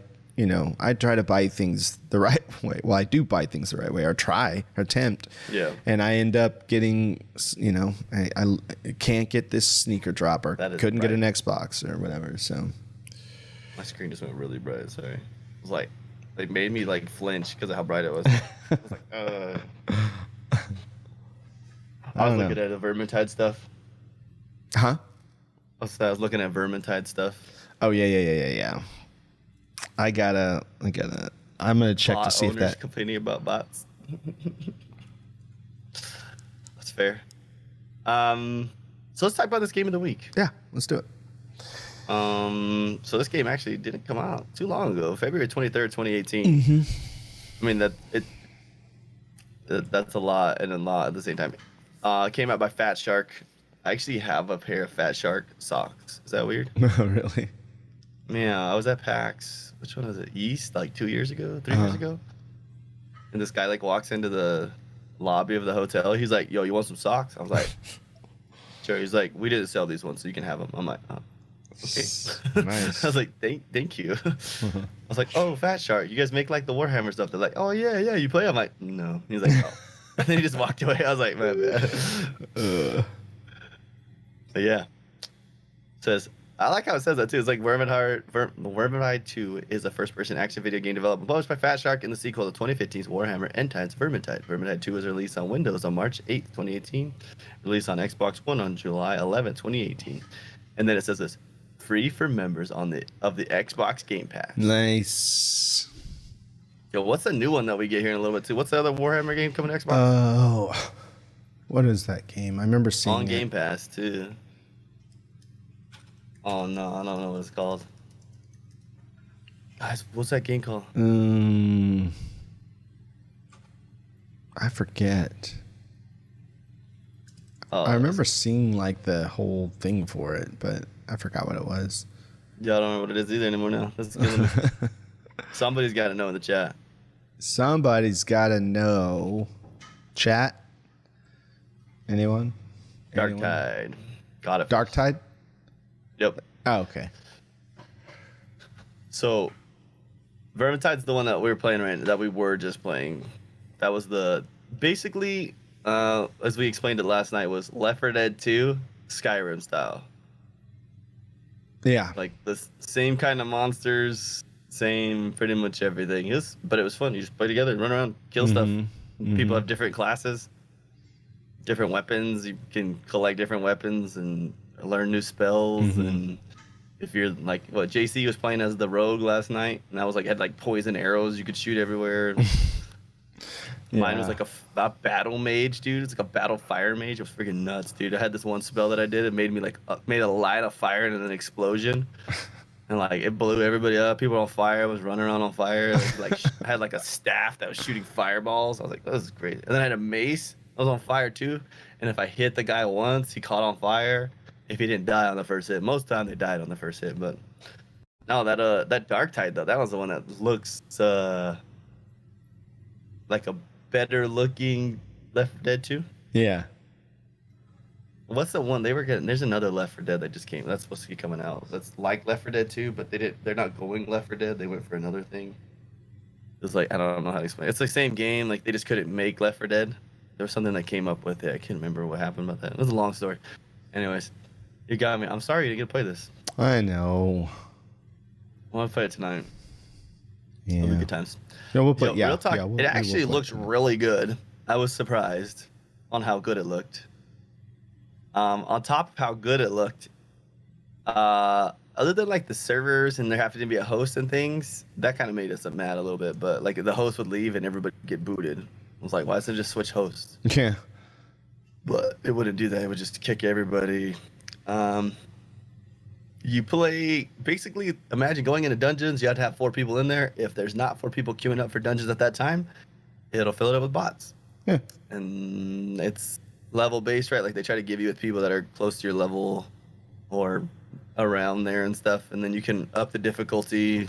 I try to buy things the right way. Well, I do buy things the right way, or try, or attempt. Yeah. And I end up getting, I can't get this sneaker drop, or That is couldn't get right. an Xbox or whatever. So. My screen just went really bright. Sorry. It was like it made me like flinch because of how bright it was. I was like, I was looking at the Vermintide stuff. Huh? I was looking at Vermintide stuff. Oh yeah. I'm gonna check to Bot see if owners that. complaining about bots. That's fair. So let's talk about this game of the week. Yeah, let's do it. So this game actually didn't come out too long ago, February 23rd, 2018. Mm-hmm. I mean that's a lot and a lot at the same time. It came out by Fat Shark. I actually have a pair of Fat Shark socks. Is that weird? Oh, really? Yeah, I was at PAX. Which one was it? East, like 2 years ago, 3 years ago. And this guy like walks into the lobby of the hotel. He's like, "Yo, you want some socks?" I was like, "Sure." He's like, "We didn't sell these ones, so you can have them." I'm like, "Oh, okay." Nice. I was like, "Thank you." I was like, "Oh, Fat Shark, you guys make like the Warhammer stuff." They're like, "Oh yeah, you play?" I'm like, "No." He's like, "Oh," and then he just walked away. I was like, "My bad." But yeah, it says. I like how it says that too. It's like Vermintide 2 is a first-person action video game developed and published by Fat Shark in the sequel to 2015's Warhammer End Times Vermintide. Vermintide 2 was released on Windows on March 8th, 2018, released on Xbox One on July 11th, 2018. And then it says this, free for members of the Xbox Game Pass. Nice. Yo, what's the new one that we get here in a little bit too? What's the other Warhammer game coming to Xbox? Oh, what is that game? I remember seeing on it. Game Pass too. Oh no, I don't know what it's called. Guys, what's that game called? I forget. Oh, I remember seeing like the whole thing for it, but I forgot what it was. Yeah, I don't know what it is either anymore now. That's good. Somebody's got to know in the chat. Somebody's got to know. Chat? Anyone? Dark Tide. Got it. Dark Tide? Yep. Oh, okay. So, Vermintide's the one that we were just playing. That was basically, as we explained it last night, was Left 4 Dead 2 Skyrim style. Yeah. Like the same kind of monsters, same pretty much everything. But it was fun. You just play together and run around, kill stuff. People have different classes, different weapons. You can collect different weapons and learn new spells. And if you're like, JC was playing as the rogue last night, and I was like, had like poison arrows you could shoot everywhere. Mine was like a battle mage, dude. It's like a battle fire mage. It was freaking nuts, dude. I had this one spell that I did. It made me made a line of fire and an explosion, and like it blew everybody up. People were on fire. I was running around on fire. Like I had like a staff that was shooting fireballs. I was like, this is great. And then I had a mace. I was on fire too. And if I hit the guy once, he caught on fire. If he didn't die on the first hit, most of the time they died on the first hit. But no, that Dark Tide though, that was the one that looks like a better looking Left 4 Dead 2. Yeah. What's the one they were getting? There's another Left 4 Dead that just came. That's supposed to be coming out. That's like Left 4 Dead 2, but they're not going Left 4 Dead. They went for another thing. It was like, I don't know how to explain it. It's the same game. Like they just couldn't make Left 4 Dead. There was something that came up with it. I can't remember what happened about that. It was a long story. Anyways, you got me. I'm sorry you didn't get to play this. I know. I want to play it tonight. Yeah. It'll be good times. No, we'll play. Real talk. Yeah, it actually looks really good. I was surprised on how good it looked. On top of how good it looked, other than like the servers and there having to be a host and things, that kind of made us mad a little bit. But like the host would leave and everybody would get booted. I was like, why doesn't it just switch hosts? Yeah. But it wouldn't do that. It would just kick everybody. You play, basically, imagine going into dungeons. You have to have 4 people in there. If there's not 4 people queuing up for dungeons at that time, it'll fill it up with bots. Yeah. And it's level based, right? Like they try to give you with people that are close to your level or around there and stuff. And then you can up the difficulty,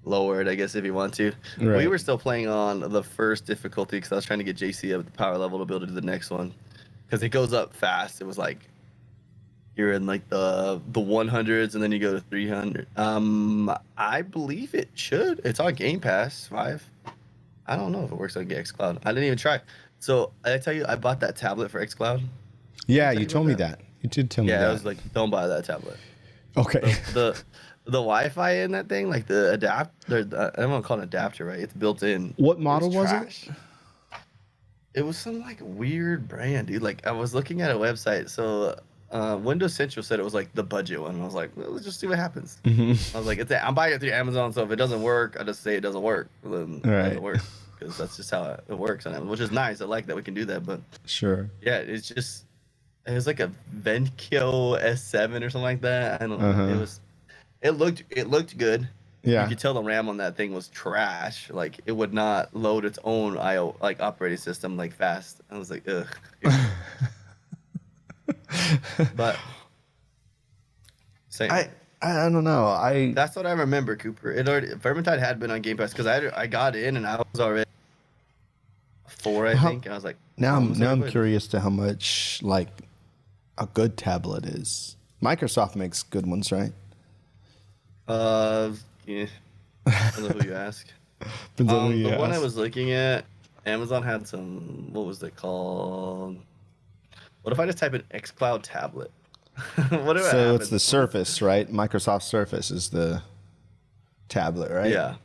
lower it, I guess, if you want to. Right. We were still playing on the first difficulty because I was trying to get JC up at the power level to build it to the next one. Because it goes up fast. It was like you're in like the 100s and then you go to 300. I believe it should. It's on Game Pass 5. I don't know if it works on xCloud. I didn't even try. So I tell you, I bought that tablet for xCloud. Yeah, you told me that. You did tell me that. Yeah, I was like, don't buy that tablet. Okay. The Wi-Fi in that thing, like the adapter, I don't want to call it an adapter, right? It's built in. What model was it? It was some like weird brand, dude. Like I was looking at a website, so Windows Central said it was like the budget one. I was like, well, let's just see what happens. I was like, I'm buying it through Amazon, so if it doesn't work, I just say it doesn't work. Then it doesn't work. because that's just how it works, which is nice. I like that we can do that, but Sure. yeah, it was like a Venkyo S7 or something like that. I don't know. Uh-huh. It looked good. You Yeah. could tell the RAM on that thing was trash. Like it would not load its own IO like operating system like fast. I was like, ugh. But same. I don't know. That's what I remember, Cooper. Vermintide had been on Game Pass because I got in and I was already 4, I think. And I was like, Now almost I'm everybody. curious to how much like a good tablet is. Microsoft makes good ones, right? Yeah. I don't know who you ask. Depends on who you The one I ask. was looking at, Amazon had some. What was it called? What if I just type in xCloud tablet? Whatever So happens. it's the Surface, right? Microsoft Surface is the tablet, right? Yeah.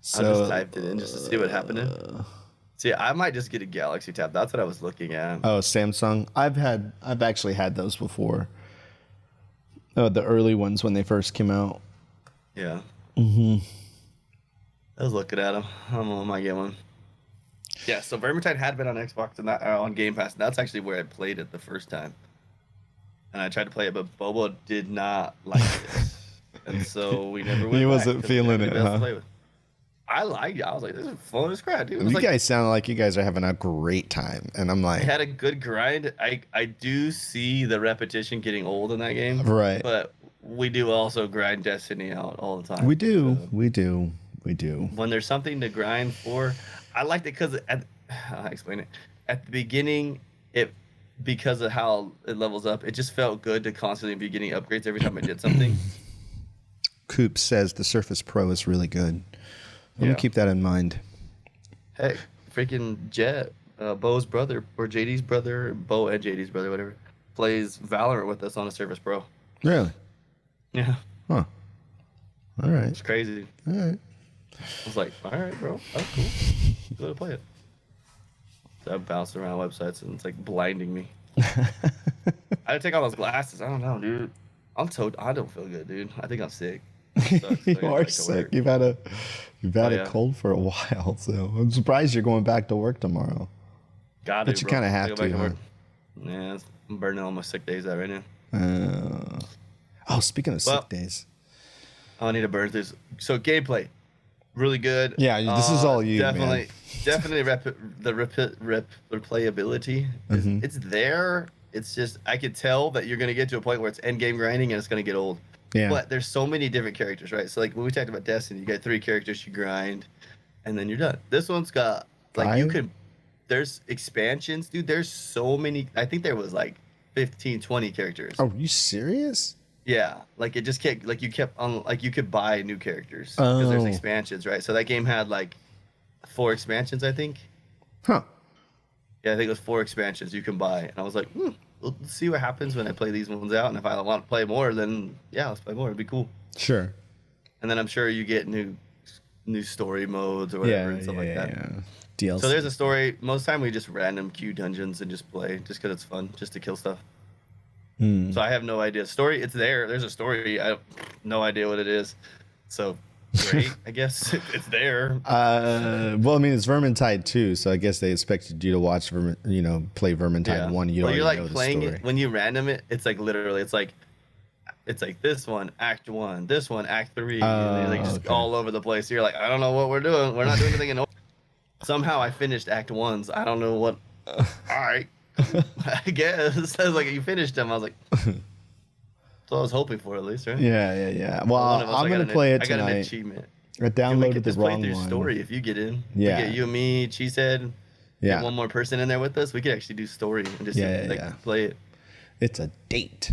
So I just typed it in just to see what happened. See, I might just get a Galaxy Tab. That's what I was looking at. oh, Samsung. I've actually had those before. Oh, the early ones when they first came out. Yeah. I was looking at them. I don't know, I might get one. Yeah, so Vermintide had been on Xbox and on Game Pass, and that's actually where I played it the first time. And I tried to play it, but Bobo did not like it, and so we never went. He back wasn't 'cause we didn't feeling have it, anybody else to huh? play with. I liked it. I was like, this is fun as crap, dude. It was You like, guys sound like you guys are having a great time, and I'm I like, had a good grind. I do see the repetition getting old in that game, right? but we do also grind Destiny out all the time. We do, we do, we do. When there's something to grind for, I liked it because I'll explain it. At the beginning, because of how it levels up, it just felt good to constantly be getting upgrades every time I did something. Coop says the Surface Pro is really good. Let me Yeah. keep that in mind. Heck, freaking Jet, Bo's brother, or JD's brother, Bo and JD's brother, whatever, plays Valorant with us on a Surface Pro. Really? Yeah, Huh. All right. it's crazy. All right. I was like, all right, bro, that's cool. Go to play it. So I bounced around websites and it's like blinding me. I had to take all those glasses. I don't know, dude. I don't feel good, dude. I think I'm sick. Sucks. I You gotta go are back to sick. work. You've had a yeah. cold for a while, so I'm surprised you're going back to work tomorrow. Got But it, you bro. kinda have I gotta go to, back work. Yeah, I'm burning all my sick days out right now. Speaking of Well, sick days. I need to burn this. So gameplay, really good. Yeah, this is all you, definitely, man. definitely replayability. Mm-hmm. It's there. It's just I could tell that you're gonna get to a point where it's end game grinding and it's gonna get old. Yeah. But there's so many different characters, right? So like when we talked about Destiny, you got 3 characters you grind, and then you're done. This one's got like you 5? could. There's expansions, dude. There's so many. I think there was like 15, 20 characters. Oh, are you serious? Yeah, like it just kept like you kept on like you could buy new characters because there's Oh. expansions, right? So that game had like 4 expansions, I think. Huh. Yeah, I think it was 4 expansions you can buy, and I was like, let's see what happens when I play these ones out, and if I want to play more, then yeah, let's play more. It'd be cool. Sure. And then I'm sure you get new story modes or whatever and stuff like that. Yeah. DLC. So there's a story. Most of the time we just random queue dungeons and just play, just because it's fun, just to kill stuff. So I have no idea. Story, it's there. There's a story. I have no idea what it is. So great, I guess it's there. Well, I mean, it's Vermintide 2, so I guess they expected you to watch, play Vermintide 1. You Well, already you're like know the playing story. it when you random it. It's like literally, it's like this one Act 1, this one Act 3, and they're like just okay. all over the place. You're like, I don't know what we're doing. We're not doing anything in order. Somehow I finished Act 1s. I don't know what. All right, I guess. I was like, you finished them. I was like, that's what I was hoping for at least, right? Yeah. Well, One of us, I'm I going got to play it I got an tonight. achievement. I We downloaded could the just play wrong through one. story if you get in. Yeah. We get you and me, Cheesehead. Yeah. Get one more person in there with us. We could actually do story and just Yeah. play it. It's a date.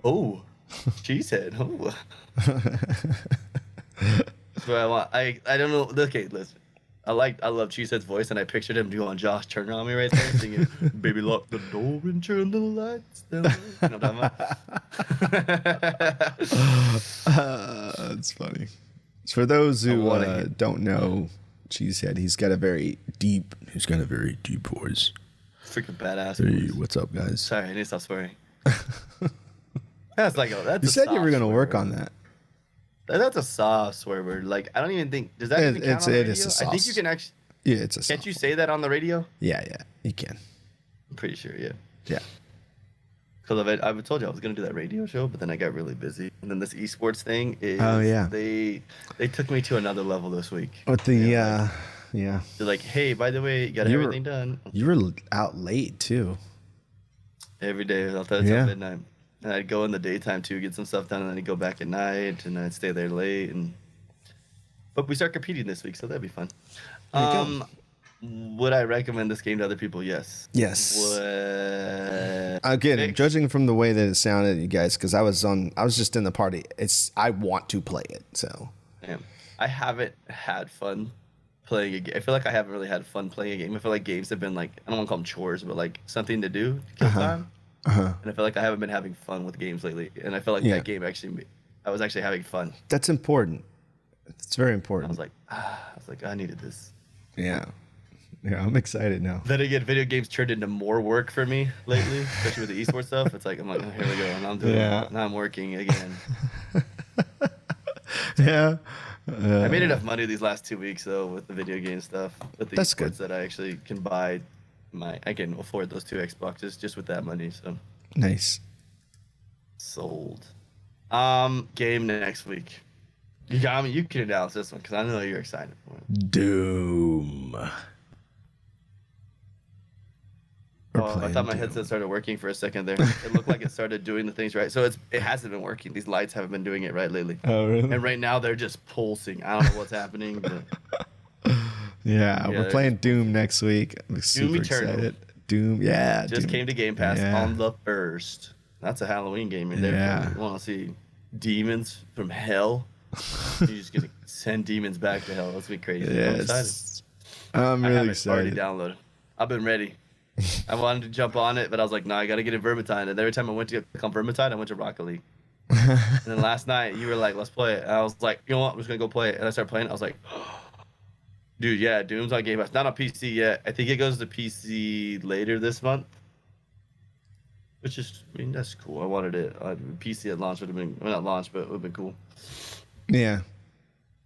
Oh, Cheesehead. Oh. That's what I want. I don't know. Okay, listen. I love Cheesehead's voice, and I pictured him doing Josh Turner on me right there, singing "Baby Lock the Door and Turn the Lights Down." You know what I'm talking about? It's funny. For those who wanna hear- don't know, Cheesehead, he's got a very deep voice. Freaking badass. Hey, voice. what's up, guys? Sorry, I need to stop swearing. That's You said you were going to work on that. That's a soft swear word. Like I don't even think does that even count on it radio? is a I think soft- you can actually. Yeah, it's a Can't softball. you say that on the radio? Yeah, you can. I'm pretty sure, yeah. Yeah. Because I've told you I was gonna do that radio show, but then I got really busy. And then this esports thing is Oh, yeah. they took me to another level this week. With the Yeah, yeah, they're like, hey, by the way, you got You were- everything done. you were out late too. Every day, I'll tell you Yeah. till midnight. And I'd go in the daytime too, get some stuff done, and then I'd go back at night, and then I'd stay there late. But we start competing this week, so that'd be fun. There you go. Would I recommend this game to other people? Yes. Yes. Would... Again, Fix? judging from the way that it sounded, you guys, because I was just in the party. I want to play it, so. Damn. I haven't had fun playing a game. I feel like I haven't really had fun playing a game. I feel like games have been like, I don't want to call them chores, but like something to do to kill time. And I feel like I haven't been having fun with games lately. And I feel like Yeah. that game I was actually having fun. That's important. It's very I important. was like, I needed this. Yeah, I'm excited now. Then again, video games turned into more work for me lately, especially with the esports stuff. It's like, I'm like, oh, here we go. And I'm doing Yeah. it. Now I'm working again. Yeah. I made enough money these last 2 weeks though with the video game stuff, with the That's esports good. that I actually can buy I can afford those 2 Xboxes just with that money. So Nice. sold. Game next week. You got me. You can announce this one because I know you're excited for it. Doom. We're Oh, I playing thought my Doom. headset started working for a second there. It looked like it started doing the things right. So it hasn't been working. These lights haven't been doing it right lately. Oh, really? And right now they're just pulsing. I don't know what's happening, but Yeah, we're they're playing Doom next week. I'm super Eternal. excited. Doom, yeah. just Doom. came to Game Pass Yeah. on the 1st. That's a Halloween game right there. Yeah. You want to see demons from hell? You're just gonna send demons back to hell. That's gonna be crazy. I'm excited. Yes. I'm I really have it already excited. downloaded. I've been ready. I wanted to jump on it, but I was like, no, I gotta get in Vermintide. And every time I went to click on Vermintide, I went to Rocket League. And then last night, you were like, let's play it. And I was like, you know what? I'm just gonna go play it. And I started playing it. I was like, dude, yeah, Doom's on Game Pass. Not on PC yet. I think it goes to PC later this month. Which is, I mean, that's cool. I wanted it. PC at launch would have been, well, not launch, but it would have been cool. Yeah.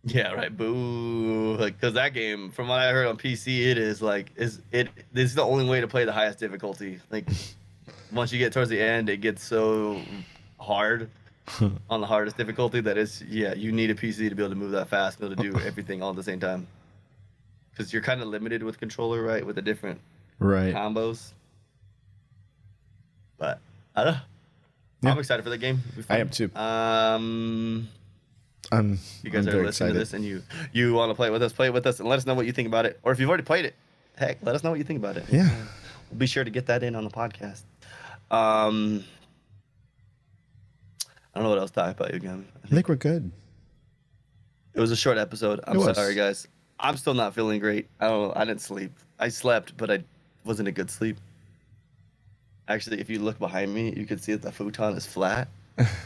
Yeah, right. Boo. Like, because that game, from what I heard on PC, it is like, this is the only way to play the highest difficulty. Like, once you get towards the end, it gets so hard on the hardest difficulty that you need a PC to be able to move that fast, be able to do everything all at the same time. Because you're kind of limited with controller, right? With the different Right. combos. But I don't know. Yeah. I'm excited for the game. It'll be fun. I am too. You guys I'm are very listening excited. to this and you want to play it with us, and let us know what you think about it. Or if you've already played it, heck, let us know what you think about it. Yeah. We'll be sure to get that in on the podcast. I don't know what else to talk about, Yogomi. I think we're good. It was a short episode. I'm It was. sorry, guys. I'm still not feeling great. I didn't sleep. I slept, but I wasn't a good sleep. Actually, if you look behind me, you can see that the futon is flat.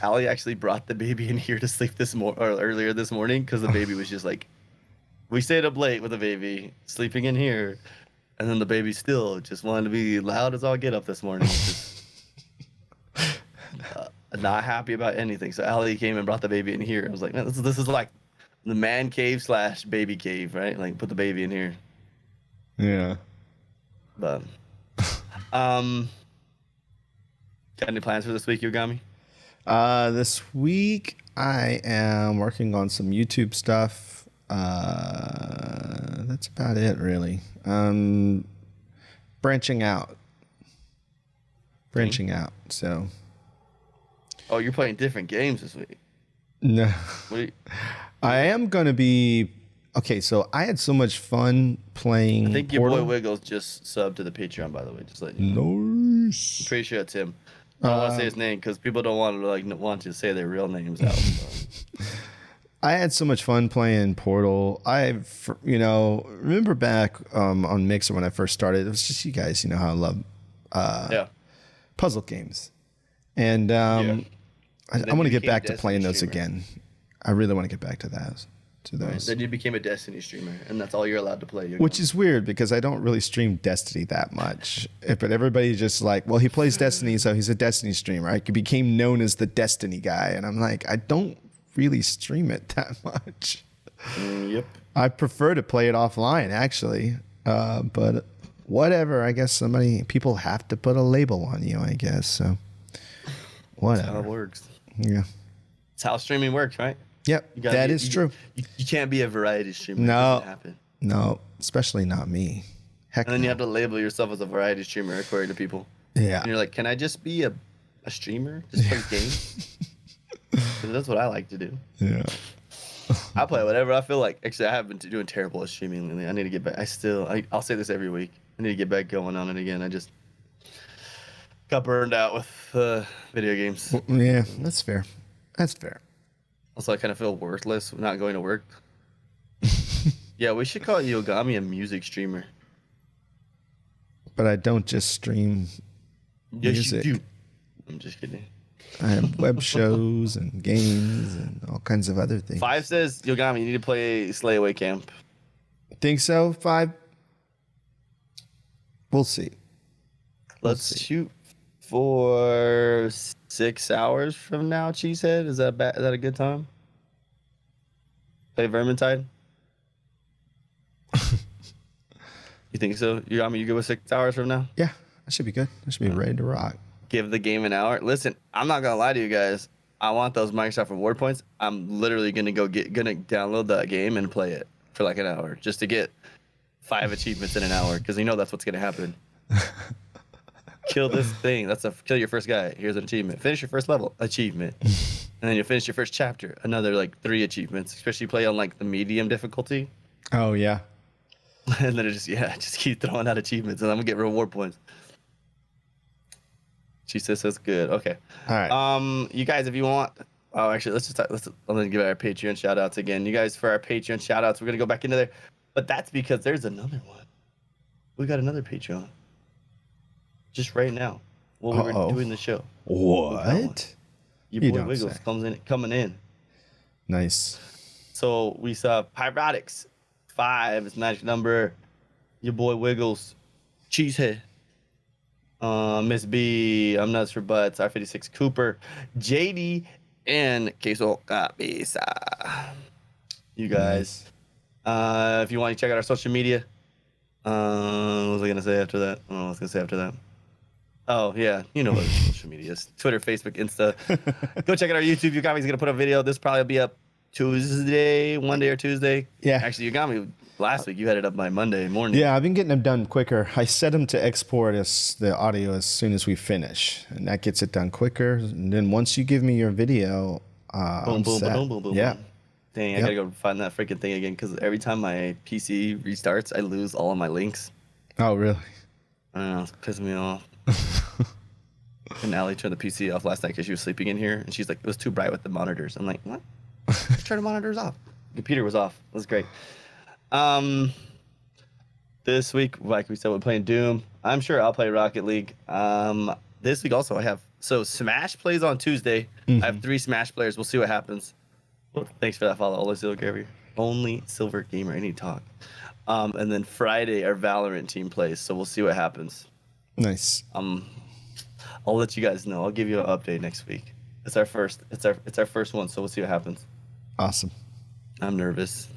Allie actually brought the baby in here to sleep earlier this morning because the baby was just like, we stayed up late with the baby, sleeping in here, and then the baby still just wanted to be loud as all get up this morning. Just, not happy about anything. So Allie came and brought the baby in here. I was like, man, this is like the man cave / baby cave, right? Like, put the baby in here. Yeah. But, got any plans for this week, Yogomi? This week I am working on some YouTube stuff. That's about it, really. Branching out. So Oh, you're playing different games this week. no, What are you, I am gonna be okay. So I had so much fun playing. I think your Portal. boy Wiggles just subbed to the Patreon, by the way. Just letting you know. Nice. I'm pretty sure it's him. I don't want to say his name because people don't want to say their real names out. So. I had so much fun playing Portal. Remember back on Mixer when I first started, it was just you guys, how I love Yeah. puzzle games. And I Then want to you get became back to Destiny playing those streamer. again. I really want to get back to that. To Right. those. Then you became a Destiny streamer, and that's all you're allowed to play. Which is weird because I don't really stream Destiny that much. But everybody's just like, well, he plays Destiny, so he's a Destiny streamer. I became known as the Destiny guy. And I'm like, I don't really stream it that much. Yep. I prefer to play it offline, actually. But whatever. I guess people have to put a label on you, I guess. So whatever. That's how it works. Yeah. It's how streaming works, right? Yep. That is true. You can't be a variety streamer. No. It doesn't happen. No, especially not me. Heck And then no. you have to label yourself as a variety streamer according to people. Yeah. And you're like, can I just be a streamer? Just play games? 'Cause that's what I like to do. Yeah. I play whatever I feel like. Actually, I have been doing terrible at streaming lately. I need to get back. I'll say this every week. I need to get back going on it again. I just got burned out with video games. Yeah, that's fair. That's fair. Also, I kind of feel worthless not going to work. Yeah, we should call Yogomi a music streamer. But I don't just stream music. Yes, you do. I'm just kidding. I have web shows and games and all kinds of other things. 5 says, Yogomi, you need to play Slay Away Camp. Think so? 5? We'll see. Let's shoot for 6 hours from now, Cheesehead. Is that a good time? Play Vermintide? You think so? You go with 6 hours from now? Yeah, that should be good. I should be ready to rock. Give the game an hour. Listen, I'm not gonna lie to you guys. I want those Microsoft reward points. I'm literally gonna download that game and play it for like an hour just to get 5 achievements in an hour because you know that's what's gonna happen. Kill this thing. Kill your first guy. Here's an achievement. Finish your first level. Achievement. And then you finish your first chapter. Another like 3 achievements. Especially play on like the medium difficulty. Oh yeah. And then just keep throwing out achievements and I'm gonna get reward points. She says that's good. Okay. All right. You guys, if you want, actually, I'm gonna give our Patreon shout outs again. You guys, for our Patreon shout outs, we're gonna go back into there, but that's because there's another one. We got another Patreon. Just right now, while we were doing the show. What? Your You boy don't Wiggles say. coming in. Nice. So we saw Pyrotics 5 is magic number. Your boy Wiggles, Cheesehead. Miss B, I'm Nuts for Butts, R56 Cooper, JD, and Queso Cabeza. You guys, if you want to check out our social media, what was I going to say after that? I don't know what I was going to say after that. Oh, yeah, you know what social media is. Twitter, Facebook, Insta. Go check out our YouTube. Yogomi's going to put a video. This probably be up Tuesday, Monday or Tuesday. Yeah. Actually, Yogomi, last week you had it up by Monday morning. Yeah, I've been getting them done quicker. I set them to export the audio as soon as we finish, and that gets it done quicker. And then once you give me your video, Boom, boom, boom, boom, boom. Yeah. Dang, I gotta go find that freaking thing again because every time my PC restarts, I lose all of my links. Oh, really? I don't know, it's pissing me off. And Allie turned the PC off last night because she was sleeping in here, and she's like, it was too bright with the monitors. I'm like, what? Turn the monitors off. The computer was off. It was great. This week, like we said, we're playing Doom. I'm sure I'll play Rocket League. This week also I have Smash plays on Tuesday. I have 3 Smash players. We'll see what happens. Well, thanks for that follow. Only Silver Gamer. I need to talk. And then Friday our Valorant team plays, so we'll see what happens. Nice. I'll let you guys know. I'll give you an update next week. It's our first one, so we'll see what happens. Awesome. I'm nervous.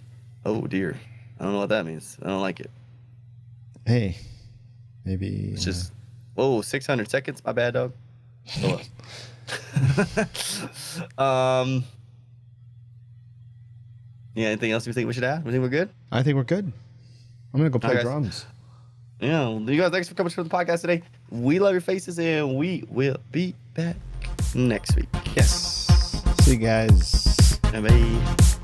Oh dear. I don't know what that means. I don't like it. Hey, maybe It's just 600 seconds. My bad, dog. Oh, well. Yeah, anything else you think we should add? We think we're good? I think we're good. I'm gonna go play Okay. drums. Yeah. Well, you guys, thanks for coming to the podcast today. We love your faces, and we will be back next week. Yes. See you guys. Bye.